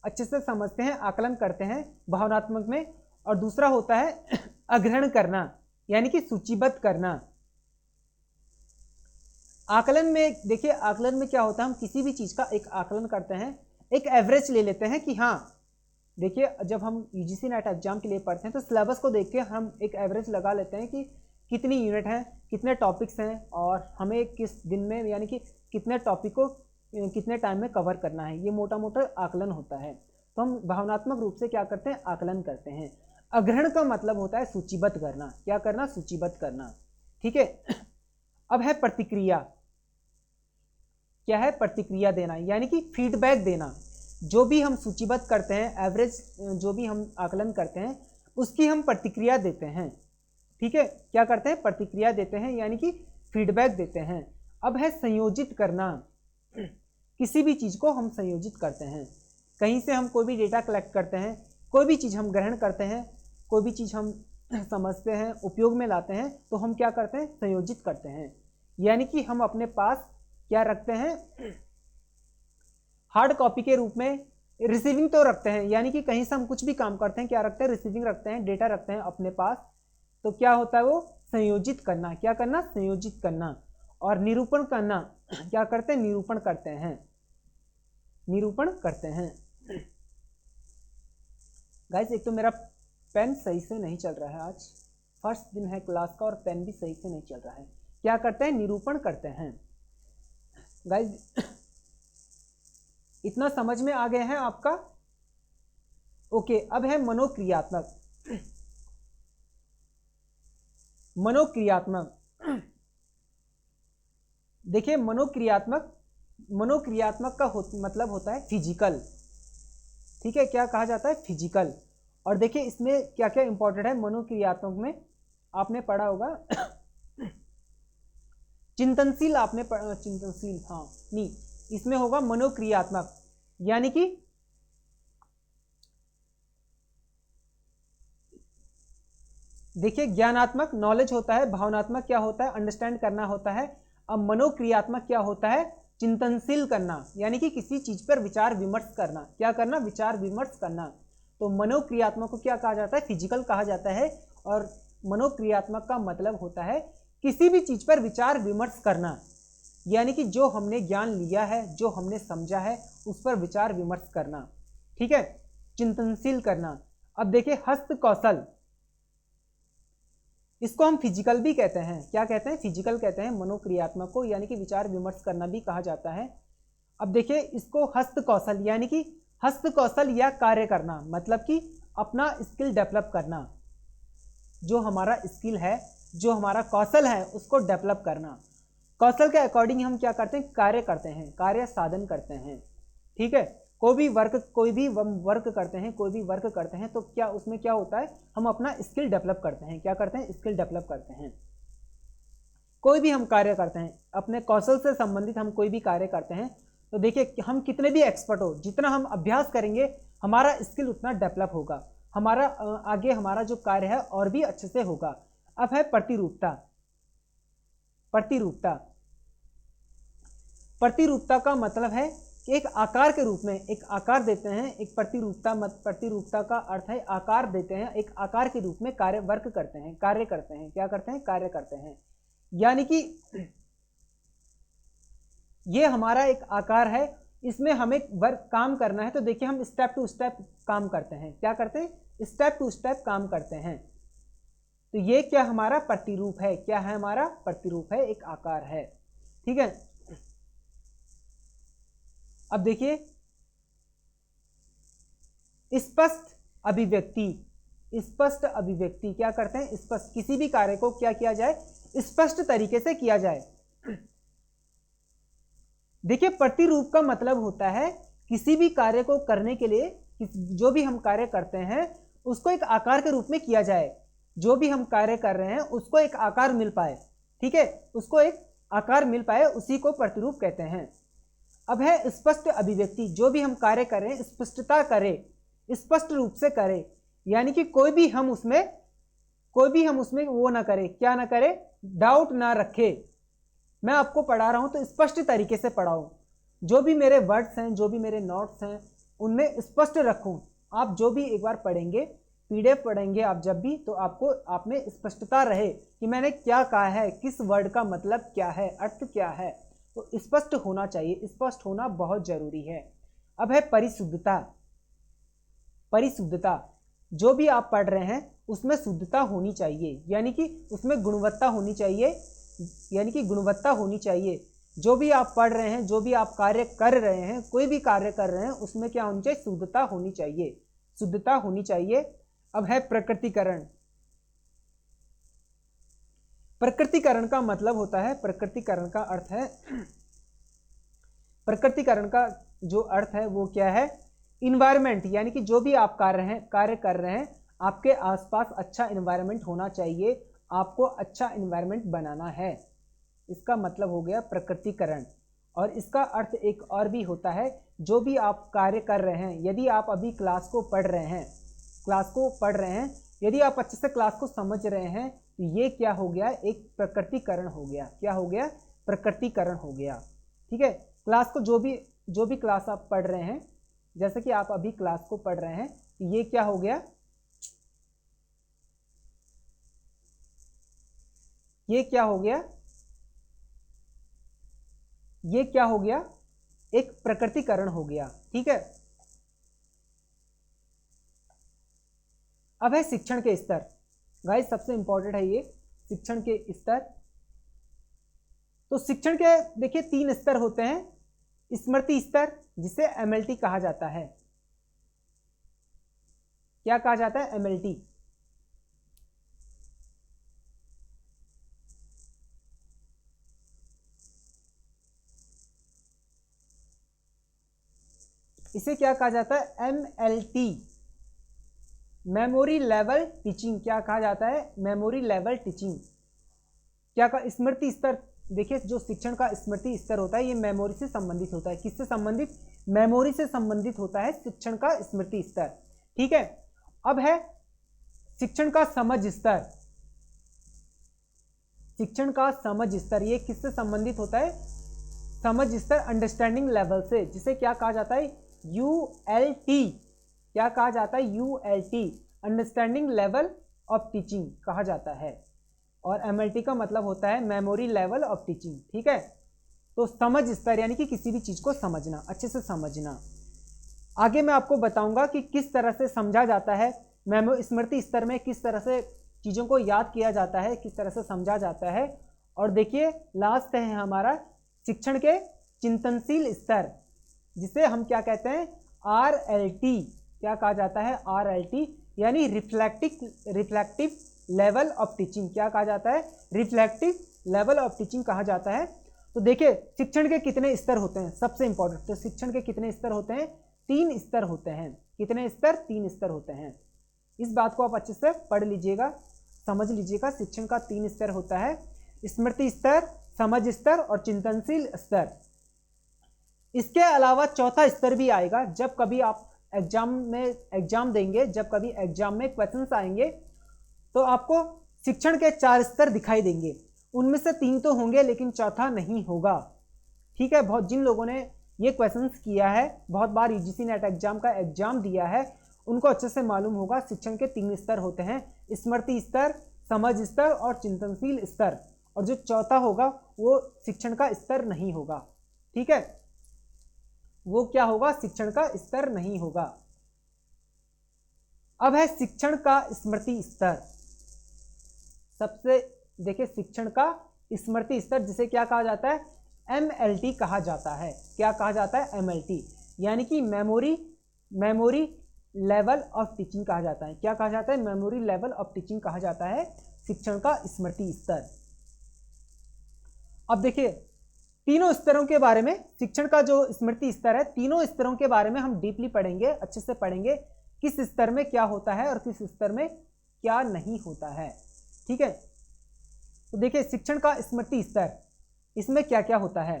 अच्छे से समझते हैं, आकलन करते हैं भावनात्मक में। और दूसरा होता है अग्रहण करना, यानी कि सूचीबद्ध करना। आकलन में देखिए, आकलन में क्या होता है? हम किसी भी चीज का एक आकलन करते हैं, एक एवरेज ले लेते हैं कि हाँ, देखिए जब हम यूजीसी नेट एग्जाम के लिए पढ़ते हैं तो सिलेबस को देख के हम एक एवरेज लगा लेते हैं कि कितनी यूनिट है, कितने टॉपिक्स हैं और हमें किस दिन में, यानी कि कितने टॉपिक को कितने टाइम में कवर करना है। ये मोटा मोटा आकलन होता है। तो हम भावनात्मक रूप से क्या करते हैं? आकलन करते हैं। अग्रहण का मतलब होता है सूचीबद्ध करना। क्या करना? सूचीबद्ध करना। ठीक है, अब है प्रतिक्रिया। क्या है? प्रतिक्रिया देना, यानी कि फीडबैक देना। जो भी हम सूचीबद्ध करते हैं, एवरेज जो भी हम आकलन करते हैं, उसकी हम प्रतिक्रिया देते हैं। ठीक है, क्या करते हैं? प्रतिक्रिया देते हैं, यानी कि फीडबैक देते हैं। अब है संयोजित करना। किसी भी चीज को हम संयोजित करते हैं। कहीं से हम कोई भी डेटा कलेक्ट करते हैं, कोई भी चीज हम ग्रहण करते हैं, कोई भी चीज हम समझते हैं, उपयोग में लाते हैं, तो हम क्या करते हैं? संयोजित करते हैं। यानी कि हम अपने पास क्या रखते हैं? हार्ड कॉपी के रूप में रिसीविंग तो रखते हैं, यानी कि कहीं से हम कुछ भी काम करते हैं, क्या रखते हैं? रिसीविंग रखते हैं, डेटा रखते हैं अपने पास। तो क्या होता है? वो संयोजित करना। क्या करना? संयोजित करना। और निरूपण करना, क्या करते हैं? निरूपण करते हैं। निरूपण करते हैं। गाइस, एक तो मेरा पेन सही से नहीं चल रहा है, आज फर्स्ट दिन है क्लास का और पेन भी सही से नहीं चल रहा है। क्या करते हैं? निरूपण करते हैं। गाइस, इतना समझ में आ गया है आपका? ओके, अब है मनोक्रियात्मक। मनोक्रियात्मक देखिए, मनोक्रियात्मक का मतलब होता है फिजिकल। ठीक है, क्या कहा जाता है? फिजिकल। और देखिए इसमें क्या क्या इंपॉर्टेंट है मनोक्रियात्मक में, आपने पढ़ा होगा चिंतनशील, आपने चिंतनशील, हाँ नहीं, इसमें होगा मनोक्रियात्मक, यानी कि देखिए ज्ञानात्मक नॉलेज होता है, भावनात्मक क्या होता है? अंडरस्टैंड करना होता है। अब मनोक्रियात्मक क्या होता है? चिंतनशील करना, यानी कि किसी चीज पर विचार विमर्श करना। क्या करना? विचार विमर्श करना। तो मनोक्रियात्मक को क्या कहा जाता है? फिजिकल कहा जाता है। और मनोक्रियात्मक का मतलब होता है किसी भी चीज पर विचार विमर्श करना, यानी कि जो हमने ज्ञान लिया है, जो हमने समझा है, उस पर विचार विमर्श करना। ठीक है, चिंतनशील करना। अब देखिए हस्त कौशल, इसको हम फिजिकल भी कहते हैं। क्या कहते हैं? फिजिकल कहते हैं मनोक्रियात्मक को, यानी कि विचार विमर्श करना भी कहा जाता है। अब देखिए इसको हस्त कौशल, यानी कि हस्त कौशल या कार्य करना, मतलब कि अपना स्किल डेवलप करना। जो हमारा स्किल है, जो हमारा कौशल है, उसको डेवलप करना। कौशल के अकॉर्डिंग हम क्या करते हैं? कार्य करते हैं, कार्य साधन करते हैं। ठीक है, कोई भी वर्क करते हैं तो क्या उसमें क्या होता है? हम अपना स्किल डेवलप करते हैं। क्या करते हैं? स्किल डेवलप करते हैं। कोई भी हम कार्य करते हैं, अपने कौशल से संबंधित हम कोई भी कार्य करते हैं, तो देखिए हम कितने भी एक्सपर्ट हो, जितना हम अभ्यास करेंगे हमारा स्किल उतना डेवलप होगा, हमारा आगे हमारा जो कार्य है और भी अच्छे से होगा। अब है प्रतिरूपता। प्रतिरूपता, प्रतिरूपता का मतलब है कि एक आकार के रूप में एक आकार देते हैं। एक प्रतिरूपता का अर्थ है आकार देते हैं, एक आकार के रूप में कार्य वर्क करते हैं, कार्य करते हैं। क्या करते हैं? कार्य करते हैं। यानी कि ये हमारा एक आकार है, इसमें हमें वर्क काम करना है। तो देखिए हम स्टेप टू स्टेप काम करते हैं। क्या करते हैं? स्टेप टू स्टेप काम करते हैं। तो ये क्या हमारा प्रतिरूप है? क्या है? हमारा प्रतिरूप है, एक आकार है। ठीक है। अब देखिए स्पष्ट अभिव्यक्ति। स्पष्ट अभिव्यक्ति क्या करते हैं? स्पष्ट, किसी भी कार्य को क्या किया जाए? स्पष्ट तरीके से किया जाए। देखिए प्रतिरूप का मतलब होता है किसी भी कार्य को करने के लिए, जो भी हम कार्य करते हैं उसको एक आकार के रूप में किया जाए। जो भी हम कार्य कर रहे हैं उसको एक आकार मिल पाए। ठीक है, उसको एक आकार मिल पाए, उसी को प्रतिरूप कहते हैं। अब है स्पष्ट अभिव्यक्ति। जो भी हम कार्य करें स्पष्टता करें, स्पष्ट रूप से करें, यानी कि कोई भी हम उसमें वो ना करें, क्या ना करें? डाउट ना रखे। मैं आपको पढ़ा रहा हूं तो स्पष्ट तरीके से पढ़ाऊं। जो भी मेरे वर्ड्स हैं, जो भी मेरे नोट्स हैं, उनमें स्पष्ट रखूं। आप जो भी एक बार पढ़ेंगे, पीडीएफ पढ़ेंगे आप जब भी, तो आपको आप में स्पष्टता रहे कि मैंने क्या कहा है, किस वर्ड का मतलब क्या है, अर्थ क्या है। तो स्पष्ट होना चाहिए, स्पष्ट होना बहुत जरूरी है। अब है परिशुद्धता। परिशुद्धता, जो भी आप पढ़ रहे हैं उसमें शुद्धता होनी चाहिए, यानी कि उसमें गुणवत्ता होनी चाहिए, यानी कि गुणवत्ता होनी चाहिए। जो भी आप पढ़ रहे हैं, जो भी आप कार्य कर रहे हैं, कोई भी कार्य कर रहे हैं, उसमें क्या होनी चाहिए? शुद्धता होनी चाहिए, शुद्धता होनी चाहिए। अब है प्रकृतिकरण। प्रकृतिकरण का मतलब होता है, प्रकृतिकरण का अर्थ है, प्रकृतिकरण का जो अर्थ है वो क्या है? इन्वायरमेंट, यानी कि जो भी आप कार्य कर रहे हैं, आपके आसपास अच्छा इन्वायरमेंट होना चाहिए, आपको अच्छा इन्वायरमेंट बनाना है। इसका मतलब हो गया प्रकृतिकरण। और इसका अर्थ एक और भी होता है, जो भी आप कार्य कर रहे हैं, यदि आप अभी क्लास को पढ़ रहे हैं, यदि आप अच्छे से क्लास को समझ रहे हैं, तो ये क्या हो गया? एक प्रकृतिकरण हो गया। क्या हो गया? प्रकृतिकरण हो गया। ठीक है, क्लास को जो भी क्लास आप पढ़ रहे हैं, जैसे कि आप अभी क्लास को पढ़ रहे हैं, तो ये क्या हो गया? ये क्या हो गया? ये क्या हो गया? एक प्रकृतिकरण हो गया। ठीक है। अब है शिक्षण के स्तर। गाइस सबसे इंपॉर्टेंट है ये शिक्षण के स्तर। तो शिक्षण के देखिए 3 स्तर होते हैं। स्मृति स्तर, जिसे एमएलटी कहा जाता है। क्या कहा जाता है? एमएलटी। इसे क्या कहा जाता है? MLT, memory level teaching. क्या कहा जाता है? Memory level teaching. क्या का स्मृति स्तर? देखिए जो शिक्षण का स्मृति स्तर होता है, ये मेमोरी से संबंधित होता है। किससे संबंधित? मेमोरी से संबंधित होता है शिक्षण का स्मृति स्तर। ठीक है। अब है शिक्षण का समझ स्तर। शिक्षण का समझ स्तर, ये किससे संबंधित होता है? समझ स्तर, अंडरस्टैंडिंग लेवल से, जिसे क्या कहा जाता है? यूएलटी। क्या कहा जाता है? यूएलटी, अंडरस्टैंडिंग लेवल ऑफ टीचिंग कहा जाता है। और एमएलटी का मतलब होता है मेमोरी लेवल ऑफ टीचिंग। ठीक है। तो समझ स्तर यानी कि किसी भी चीज को समझना, अच्छे से समझना। आगे मैं आपको बताऊंगा कि किस तरह से समझा जाता है, स्मृति स्तर में किस तरह से चीजों को याद किया जाता है, किस तरह से समझा जाता है। और देखिए लास्ट है हमारा शिक्षण के चिंतनशील स्तर, जिसे हम क्या कहते हैं? आरएलटी। क्या कहा जाता है? आरएलटी, यानी रिफ्लेक्टिव लेवल ऑफ टीचिंग। क्या कहा जाता है? रिफ्लेक्टिव लेवल ऑफ टीचिंग कहा जाता है। तो देखिए शिक्षण के कितने स्तर होते हैं? सबसे इंपॉर्टेंट, तो शिक्षण के कितने स्तर होते हैं? 3 स्तर होते हैं। कितने स्तर? 3 स्तर होते हैं। इस बात को आप अच्छे से पढ़ लीजिएगा, समझ लीजिएगा। शिक्षण का 3 स्तर होता है, स्मृति स्तर, समझ स्तर और चिंतनशील स्तर। इसके अलावा चौथा स्तर भी आएगा, जब कभी आप एग्जाम देंगे, जब कभी एग्जाम में क्वेश्चंस आएंगे, तो आपको शिक्षण के 4 स्तर दिखाई देंगे, उनमें से 3 तो होंगे लेकिन चौथा नहीं होगा। ठीक है, बहुत जिन लोगों ने ये क्वेश्चंस किया है, बहुत बार यूजीसी नेट एग्जाम का एग्जाम दिया है, उनको अच्छे से मालूम होगा शिक्षण के 3 स्तर होते हैं, स्मृति स्तर, समझ स्तर और चिंतनशील स्तर, और जो चौथा होगा वो शिक्षण का स्तर नहीं होगा। ठीक है, वो क्या होगा, शिक्षण का स्तर नहीं होगा। अब है शिक्षण का स्मृति स्तर। सबसे देखिए, शिक्षण का स्मृति स्तर जिसे क्या कहा जाता है, MLT कहा जाता है। क्या कहा जाता है, MLT, यानी कि मेमोरी लेवल ऑफ टीचिंग कहा जाता है। क्या कहा जाता है, मेमोरी लेवल ऑफ टीचिंग कहा जाता है शिक्षण का स्मृति स्तर। अब देखिए, तीनों स्तरों के बारे में, शिक्षण का जो स्मृति स्तर है, तीनों स्तरों के बारे में हम डीपली पढ़ेंगे, अच्छे से पढ़ेंगे, किस स्तर में क्या होता है और किस स्तर में क्या नहीं होता है। ठीक है, तो देखिए शिक्षण का स्मृति स्तर, इसमें क्या क्या होता है।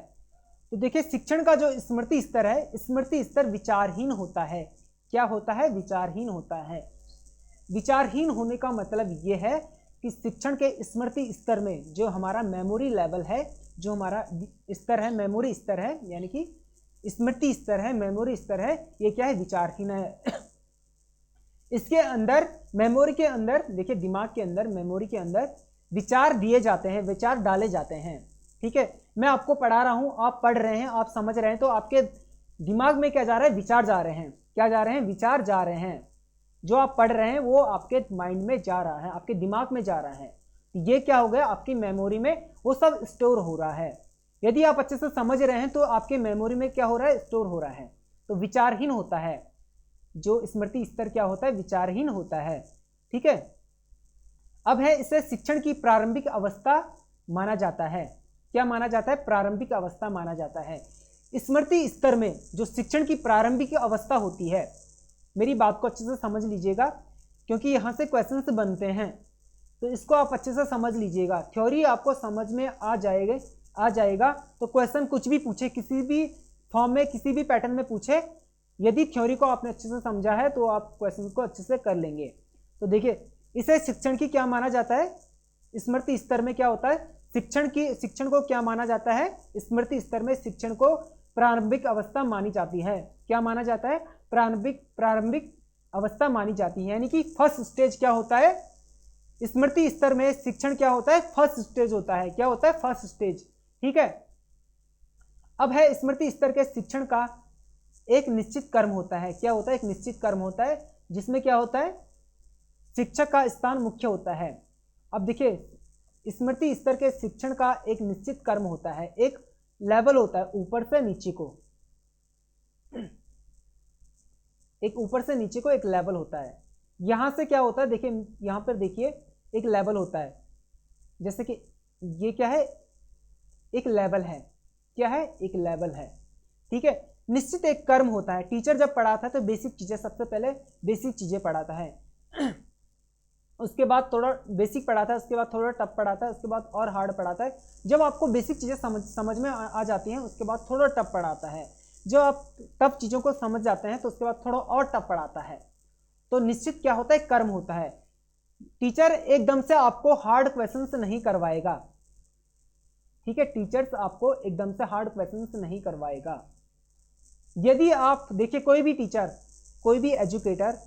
तो देखिए, शिक्षण का जो स्मृति स्तर है, स्मृति स्तर विचारहीन होता है। क्या होता है, विचारहीन होता है। विचारहीन होने का मतलब यह है कि शिक्षण के स्मृति स्तर में जो हमारा मेमोरी लेवल है, जो हमारा स्तर है, मेमोरी स्तर है, यानी कि स्मृति स्तर है, मेमोरी स्तर है, ये क्या है, विचारहीन है। इसके अंदर, मेमोरी के अंदर, देखिए दिमाग के अंदर, मेमोरी के अंदर विचार दिए जाते हैं, विचार डाले जाते हैं। ठीक है, मैं आपको पढ़ा रहा हूं, आप पढ़ रहे हैं, आप समझ रहे हैं, तो आपके दिमाग में क्या जा रहा है, विचार जा रहे हैं। क्या जा रहे हैं, विचार जा रहे हैं। जो आप पढ़ रहे हैं वो आपके माइंड में जा रहा है, आपके दिमाग में जा रहा है। ये क्या हो गया, आपकी मेमोरी में वो सब स्टोर हो रहा है। यदि आप अच्छे से समझ रहे हैं तो आपके मेमोरी में क्या हो रहा है, स्टोर हो रहा है। तो विचारहीन होता है, जो स्मृति स्तर क्या होता है, विचारहीन होता है। ठीक है, अब है, इसे शिक्षण की प्रारंभिक अवस्था माना जाता है। क्या माना जाता है, प्रारंभिक अवस्था माना जाता है। स्मृति स्तर में जो शिक्षण की प्रारंभिक अवस्था होती है, मेरी बात को अच्छे से समझ लीजिएगा, क्योंकि यहाँ से क्वेश्चंस बनते हैं, तो इसको आप अच्छे से समझ लीजिएगा। थ्योरी आपको समझ में आ जाएगा तो क्वेश्चन कुछ भी पूछे, किसी भी फॉर्म में, किसी भी पैटर्न में पूछे, यदि थ्योरी को आपने अच्छे से समझा है तो आप क्वेश्चन को अच्छे से कर लेंगे। तो देखिए, इसे शिक्षण की क्या माना जाता है, स्मृति स्तर में क्या होता है, शिक्षण को क्या माना जाता है, स्मृति स्तर में शिक्षण को प्रारंभिक अवस्था मानी जाती है। क्या माना जाता है, प्रारंभिक अवस्था मानी जाती है, यानी कि फर्स्ट स्टेज क्या होता है, स्मृति स्तर में शिक्षण क्या होता है, फर्स्ट स्टेज होता है। क्या होता है, फर्स्ट स्टेज। ठीक है, अब है, स्मृति स्तर के शिक्षण का एक निश्चित क्रम होता है। क्या होता है, एक निश्चित क्रम होता है, जिसमें क्या होता है, शिक्षक का स्थान मुख्य होता है। अब देखिए, स्मृति स्तर के शिक्षण का एक निश्चित क्रम होता है, एक लेवल होता है, ऊपर से नीचे को, एक ऊपर से नीचे को एक लेवल होता है। यहां से क्या होता है, देखिए यहां पर देखिए एक लेवल होता है, जैसे कि ये क्या है, एक लेवल है। क्या है, एक लेवल है। ठीक है, निश्चित एक क्रम होता है। टीचर जब पढ़ाता है तो बेसिक चीजें, सबसे पहले बेसिक चीजें पढ़ाता है, उसके बाद थोड़ा बेसिक पढ़ाता है, उसके बाद थोड़ा टफ पढ़ाता है, उसके बाद और हार्ड पढ़ाता है। जब आपको बेसिक चीजें समझ में आ जाती हैं, उसके बाद थोड़ा टफ पढ़ाता है। जब आप टफ चीजों को समझ जाते हैं तो उसके बाद थोड़ा और टफ पढ़ाता है। तो निश्चित क्या होता है, क्रम होता है। टीचर एकदम से आपको हार्ड क्वेश्चंस नहीं करवाएगा। ठीक है, टीचर्स आपको एकदम से हार्ड क्वेश्चंस नहीं करवाएगा। यदि आप देखिए, कोई भी टीचर, कोई भी एजुकेटर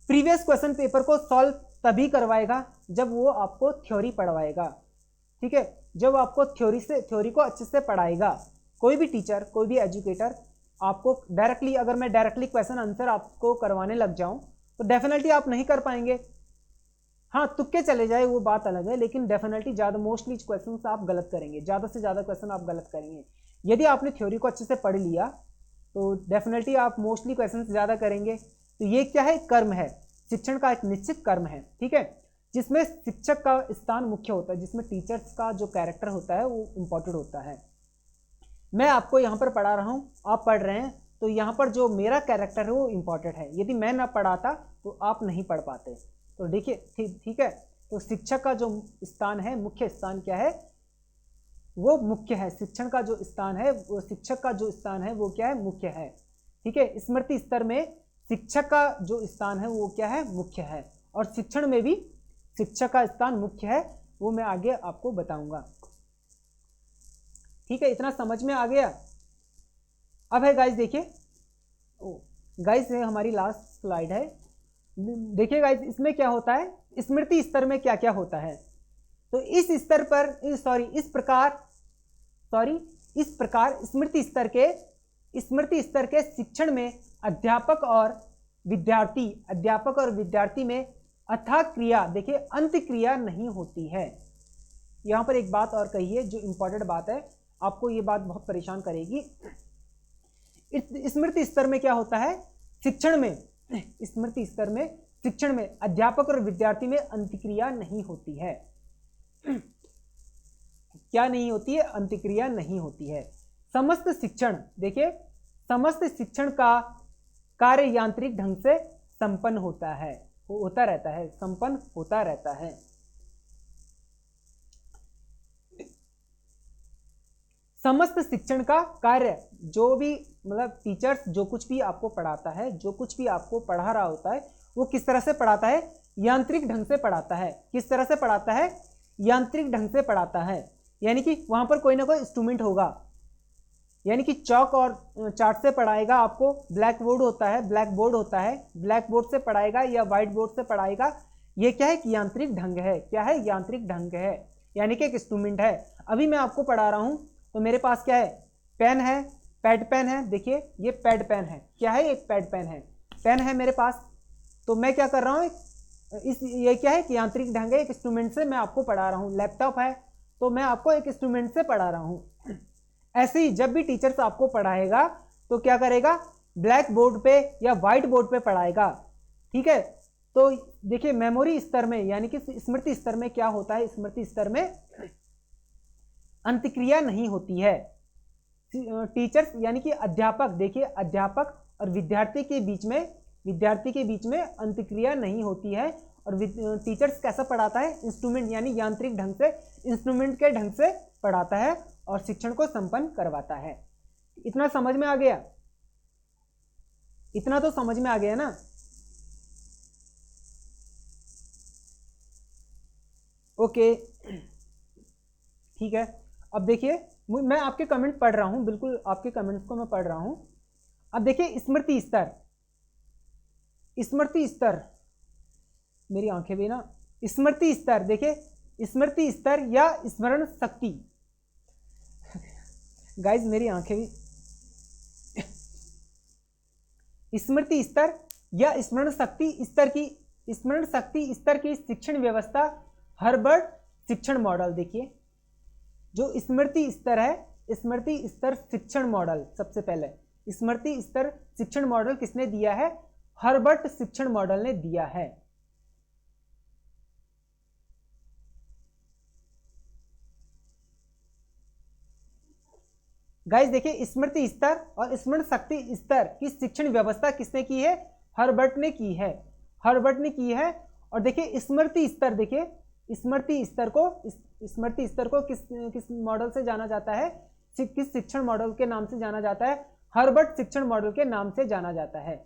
प्रीवियस क्वेश्चन पेपर को सॉल्व तभी करवाएगा जब वो आपको थ्योरी पढ़वाएगा। ठीक है, जब आपको थ्योरी को अच्छे से पढ़ाएगा। कोई भी टीचर, कोई भी एजुकेटर आपको डायरेक्टली, अगर मैं डायरेक्टली क्वेश्चन आंसर आपको करवाने लग जाऊं तो डेफिनेटली आप नहीं कर पाएंगे। हाँ, तुक्के चले जाए वो बात अलग है, लेकिन डेफिनेटली ज़्यादा मोस्टली क्वेश्चन आप गलत करेंगे, ज़्यादा से ज़्यादा क्वेश्चन आप गलत करेंगे। यदि आपने थ्योरी को अच्छे से पढ़ लिया तो डेफिनेटली आप मोस्टली क्वेश्चन ज़्यादा करेंगे। तो ये क्या है, कर्म है, शिक्षण का एक निश्चित कर्म है। ठीक है, जिसमें शिक्षक का स्थान मुख्य होता है, जिसमें टीचर्स का जो कैरेक्टर होता है वो इम्पोर्टेंट होता है। मैं आपको यहाँ पर पढ़ा रहा हूँ, आप पढ़ रहे हैं, तो यहाँ पर जो मेरा कैरेक्टर है वो इम्पोर्टेंट है। यदि मैं ना पढ़ाता तो आप नहीं पढ़ पाते। तो देखिए, ठीक है, तो शिक्षक का जो स्थान है, मुख्य स्थान क्या है, वो मुख्य है। शिक्षण का जो स्थान है, वो शिक्षक का जो स्थान है वो क्या है, मुख्य है। ठीक है, स्मृति स्तर में शिक्षक का जो स्थान है वो क्या है, मुख्य है। और शिक्षण में भी शिक्षक का स्थान मुख्य है वो मैं आगे आपको बताऊंगा। ठीक है, इतना समझ में आ गया। अब है गाइस देखिए, गाइस ये हमारी लास्ट स्लाइड है। देखिए गाइस इसमें क्या होता है, स्मृति स्तर में क्या क्या होता है। तो इस स्तर पर इस प्रकार स्मृति स्तर के शिक्षण में अध्यापक और विद्यार्थी में अथाह क्रिया, देखिए अंत क्रिया नहीं होती है। यहां पर एक बात और कही है जो इंपॉर्टेंट बात है, आपको ये बात बहुत परेशान करेगी। स्मृति स्तर में क्या होता है, स्मृति स्तर में शिक्षण में अध्यापक और विद्यार्थी में अंतक्रिया नहीं होती है। क्या नहीं होती है, अंतक्रिया नहीं होती है। समस्त शिक्षण, देखिए समस्त शिक्षण का कार्य यांत्रिक ढंग से संपन्न होता रहता है। समस्त शिक्षण का कार्य, जो भी मतलब टीचर्स जो कुछ भी आपको पढ़ाता है, जो कुछ भी आपको पढ़ा रहा होता है, वो किस तरह से पढ़ाता है, यांत्रिक ढंग से पढ़ाता है। किस तरह से पढ़ाता है, यांत्रिक ढंग से पढ़ाता है। यानी कि वहां पर कोई ना कोई इंस्ट्रूमेंट होगा, यानी कि चौक और चार्ट से पढ़ाएगा आपको, ब्लैक बोर्ड होता है, ब्लैक बोर्ड से पढ़ाएगा या व्हाइट बोर्ड से पढ़ाएगा। ये क्या है कि यांत्रिक ढंग है। क्या है, यांत्रिक ढंग है, यानी कि एक इंस्ट्रूमेंट है। अभी मैं आपको पढ़ा रहा हूं तो मेरे पास क्या है, पेन है, पैड पेन है। देखिए ये पैड पेन है, क्या है, एक पैड पेन है, पेन है मेरे पास। तो मैं क्या कर रहा हूँ, ये क्या है कि यांत्रिक ढंग है, एक इंस्ट्रूमेंट से मैं आपको पढ़ा रहा हूँ। लैपटॉप है तो मैं आपको एक इंस्ट्रूमेंट से पढ़ा रहा हूँ। ऐसे ही जब भी टीचर्स आपको पढ़ाएगा तो क्या करेगा, ब्लैक बोर्ड पे या व्हाइट बोर्ड पे पढ़ाएगा। ठीक है, तो देखिए मेमोरी स्तर में यानी कि स्मृति स्तर में क्या होता है, स्मृति स्तर में अंतक्रिया नहीं होती है। टीचर्स यानी कि अध्यापक, देखिए अध्यापक और विद्यार्थी के बीच में अंतक्रिया नहीं होती है। और टीचर्स कैसा पढ़ाता है, इंस्ट्रूमेंट यानी यांत्रिक ढंग से, इंस्ट्रूमेंट के ढंग से पढ़ाता है और शिक्षण को संपन्न करवाता है। इतना समझ में आ गया, इतना तो समझ में आ गया ना। ओके ठीक है, अब देखिए मैं आपके कमेंट पढ़ रहा हूं, बिल्कुल आपके कमेंट्स को मैं पढ़ रहा हूं। अब देखिए स्मृति स्तर, मेरी आंखें भी ना, स्मृति स्तर, देखिए स्मृति स्तर या स्मरण शक्ति, गाइज मेरी आंखें भी, स्मृति स्तर या स्मरण शक्ति स्तर की शिक्षण व्यवस्था हर्बर्ट शिक्षण मॉडल। देखिए जो स्मृति स्तर है, स्मृति स्तर शिक्षण मॉडल, सबसे पहले स्मृति स्तर शिक्षण मॉडल किसने दिया है, हर्बर्ट शिक्षण मॉडल ने दिया है। गाइस देखिए स्मृति स्तर और स्मरण शक्ति स्तर की शिक्षण व्यवस्था किसने की है, हर्बर्ट ने की है, हर्बर्ट ने की है। और देखिए स्मृति स्तर, देखिए स्मृति स्तर को किस मॉडल से जाना जाता है, किस शिक्षण मॉडल के नाम से जाना जाता है, हर्बर्ट शिक्षण मॉडल के नाम से जाना जाता है।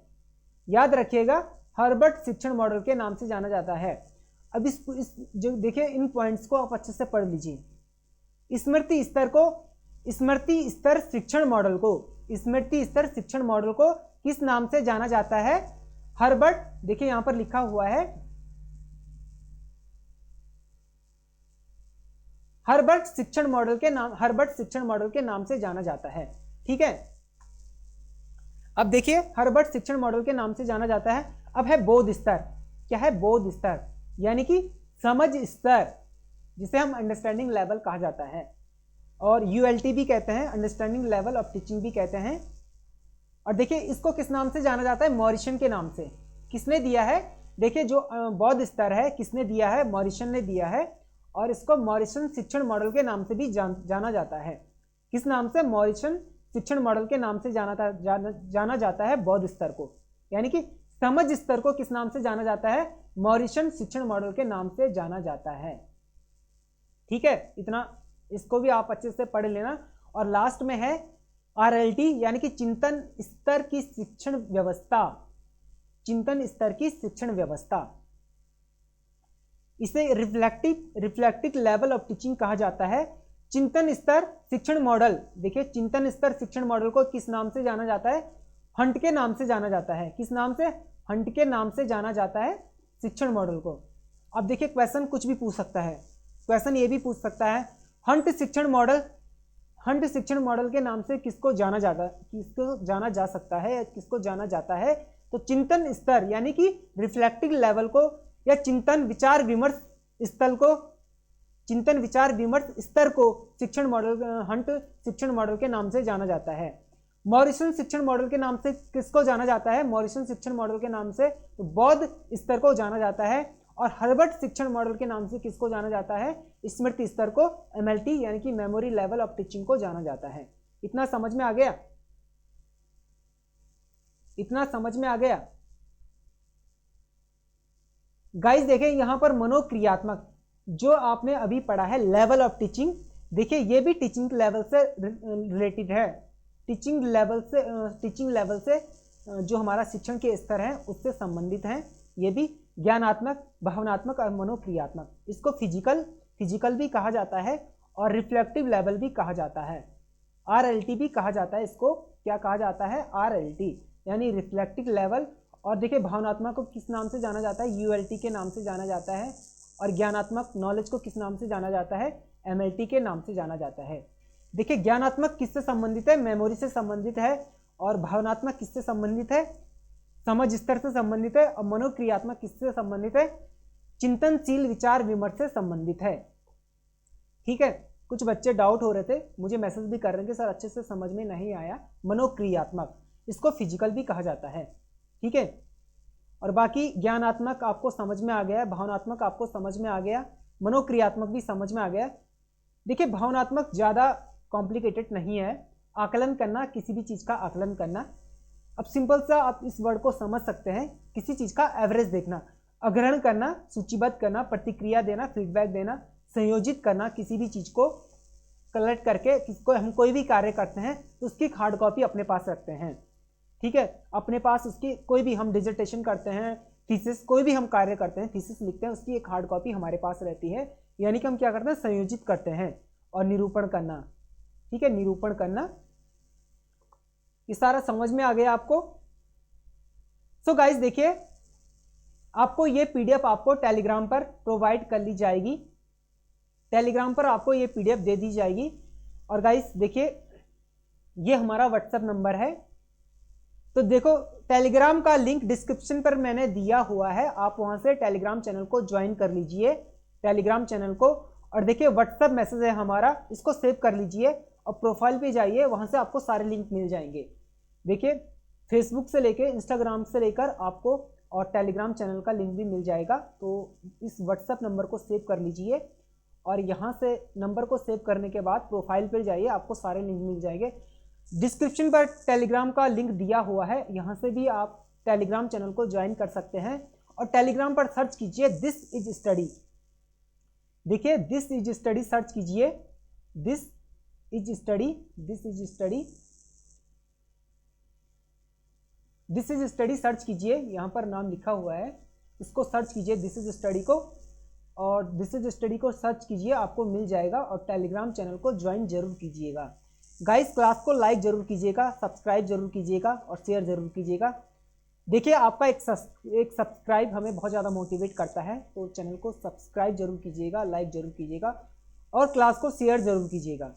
याद रखिएगा, हर्बर्ट शिक्षण मॉडल के नाम से जाना जाता है। अब इस जो देखिए इन पॉइंट्स को आप अच्छे से पढ़ लीजिए। स्मृति स्तर शिक्षण मॉडल को किस नाम से जाना जाता है, हर्बर्ट, देखिए यहां पर लिखा हुआ है हर्बर्ट शिक्षण मॉडल के नाम से जाना जाता है। ठीक है, अब देखिए हर्बर्ट शिक्षण मॉडल के नाम से जाना जाता है। अब है बोध स्तर, क्या है, बोध स्तर यानी कि समझ स्तर, जिसे हम अंडरस्टैंडिंग लेवल कहा जाता है और ULT भी कहते हैं, अंडरस्टैंडिंग लेवल ऑफ टीचिंग भी कहते हैं। और देखिए इसको किस नाम से जाना जाता है, मॉरिसन के नाम से। किसने दिया है, देखिए जो बौद्ध स्तर है किसने दिया है, मॉरिसन ने दिया है। और इसको मॉरिसन शिक्षण मॉडल के नाम से भी जाना जाता है। किस नाम से, मॉरिसन शिक्षण मॉडल के नाम से जाना जाता है बौद्ध स्तर को। यानी कि समझ स्तर को किस नाम से जाना जाता है, मॉरिसन शिक्षण मॉडल के नाम से जाना जाता है। ठीक है, इतना इसको भी आप अच्छे से पढ़ लेना। और लास्ट में है RLT यानी कि चिंतन स्तर की शिक्षण व्यवस्था, चिंतन स्तर की शिक्षण व्यवस्था। इसे रिफ्लेक्टिव लेवल ऑफ टीचिंग कहा जाता है। चिंतन स्तर शिक्षण मॉडल, देखिए चिंतन स्तर शिक्षण मॉडल को किस नाम से जाना जाता है? हंट के नाम से जाना जाता है। किस नाम से? हंट के नाम से जाना जाता है शिक्षण मॉडल को। अब देखिए क्वेश्चन कुछ भी पूछ सकता है, क्वेश्चन ये भी पूछ सकता है हंट शिक्षण मॉडल के नाम से किसको जाना जा सकता है, किसको जाना जाता है? तो चिंतन स्तर यानी कि रिफ्लेक्टिव लेवल को या चिंतन विचार विमर्श स्तर को शिक्षण मॉडल हंट शिक्षण मॉडल के नाम से जाना जाता है। मॉरिसन शिक्षण मॉडल के नाम से किसको जाना जाता है? मॉरिसन शिक्षण मॉडल के नाम से तो बौद्ध स्तर को जाना जाता है। और हर्बर्ट शिक्षण मॉडल के नाम से किसको जाना जाता है? स्मृति स्तर को, MLT यानी कि मेमोरी लेवल ऑफ टीचिंग को जाना जाता है। इतना समझ में आ गया? इतना समझ में आ गया गाइस? देखिए यहां पर मनोक्रियात्मक जो आपने अभी पढ़ा है लेवल ऑफ टीचिंग, देखिए ये भी टीचिंग लेवल से रिलेटेड है। टीचिंग लेवल से जो हमारा शिक्षण के स्तर है उससे संबंधित है। ये भी ज्ञानात्मक, भावनात्मक और मनोक्रियात्मक, इसको फिजिकल भी कहा जाता है और रिफ्लेक्टिव लेवल भी कहा जाता है। RLT भी कहा जाता है। इसको क्या कहा जाता है? RLT यानी रिफ्लेक्टिव लेवल। और देखिए भावनात्मक को किस नाम से जाना जाता है? ULT के नाम से जाना जाता है। और ज्ञानात्मक नॉलेज को किस नाम से जाना जाता है? MLT के नाम से जाना जाता है। देखिए ज्ञानात्मक किससे संबंधित है? मेमोरी से संबंधित है। और भावनात्मक किससे संबंधित है? समझ स्तर से संबंधित है। और मनोक्रियात्मक किससे संबंधित है? चिंतनशील विचार विमर्श से संबंधित है। ठीक है, कुछ बच्चे डाउट हो रहे थे, मुझे मैसेज भी कर रहे हैं कि सर अच्छे से समझ में नहीं आया। मनोक्रियात्मक, इसको फिजिकल भी कहा जाता है। ठीक है, और बाकी ज्ञानात्मक आपको समझ में आ गया, भावनात्मक आपको समझ में आ गया, मनोक्रियात्मक भी समझ में आ गया। देखिए भावनात्मक ज़्यादा कॉम्प्लिकेटेड नहीं है। आकलन करना, किसी भी चीज़ का आकलन करना। अब सिंपल सा आप इस वर्ड को समझ सकते हैं, किसी चीज़ का एवरेज देखना, अग्रहण करना, सूचीबद्ध करना, प्रतिक्रिया देना, फीडबैक देना, संयोजित करना। किसी भी चीज़ को कलेक्ट करके किसको हम कोई भी कार्य करते हैं तो उसकी हार्ड कॉपी अपने पास रखते हैं। ठीक है, अपने पास उसकी कोई भी हम डिसर्टेशन करते हैं, थीसिस, कोई भी हम कार्य करते हैं, थीसिस लिखते हैं, उसकी एक हार्ड कॉपी हमारे पास रहती है। यानी कि हम क्या करते हैं? संयोजित करते हैं और निरूपण करना। ठीक है, निरूपण करना। ये सारा समझ में आ गया आपको? सो गाइस देखिए, आपको ये PDF आपको टेलीग्राम पर प्रोवाइड कर ली जाएगी। टेलीग्राम पर आपको ये PDF दे दी जाएगी। और गाइस देखिए, ये हमारा व्हाट्सएप नंबर है। तो देखो टेलीग्राम का लिंक डिस्क्रिप्शन पर मैंने दिया हुआ है, आप वहां से टेलीग्राम चैनल को ज्वाइन कर लीजिए, टेलीग्राम चैनल को। और देखिए व्हाट्सएप मैसेज है हमारा, इसको सेव कर लीजिए और प्रोफाइल पे जाइए, वहां से आपको सारे लिंक मिल जाएंगे। देखिए फेसबुक से लेकर इंस्टाग्राम से लेकर आपको और टेलीग्राम चैनल का लिंक भी मिल जाएगा। तो इस व्हाट्सएप नंबर को सेव कर लीजिए और यहाँ से नंबर को सेव करने के बाद प्रोफाइल पर जाइए, आपको सारे लिंक मिल जाएंगे। डिस्क्रिप्शन पर टेलीग्राम का लिंक दिया हुआ है, यहाँ से भी आप टेलीग्राम चैनल को ज्वाइन कर सकते हैं। और टेलीग्राम पर सर्च कीजिए दिस इज स्टडी। देखिए दिस इज स्टडी सर्च कीजिए, this is study, this is study, this is study search कीजिए। यहाँ पर नाम लिखा हुआ है, इसको सर्च कीजिए दिस इज स्टडी को। और दिस इज स्टडी को सर्च कीजिए, आपको मिल जाएगा। और टेलीग्राम चैनल को ज्वाइन जरूर कीजिएगा। गाइस क्लास को लाइक जरूर कीजिएगा, सब्सक्राइब जरूर कीजिएगा और शेयर जरूर कीजिएगा। देखिए आपका एक सब्सक्राइब हमें बहुत ज़्यादा मोटिवेट करता है, तो चैनल को सब्सक्राइब जरूर कीजिएगा, लाइक जरूर कीजिएगा और क्लास को शेयर जरूर कीजिएगा।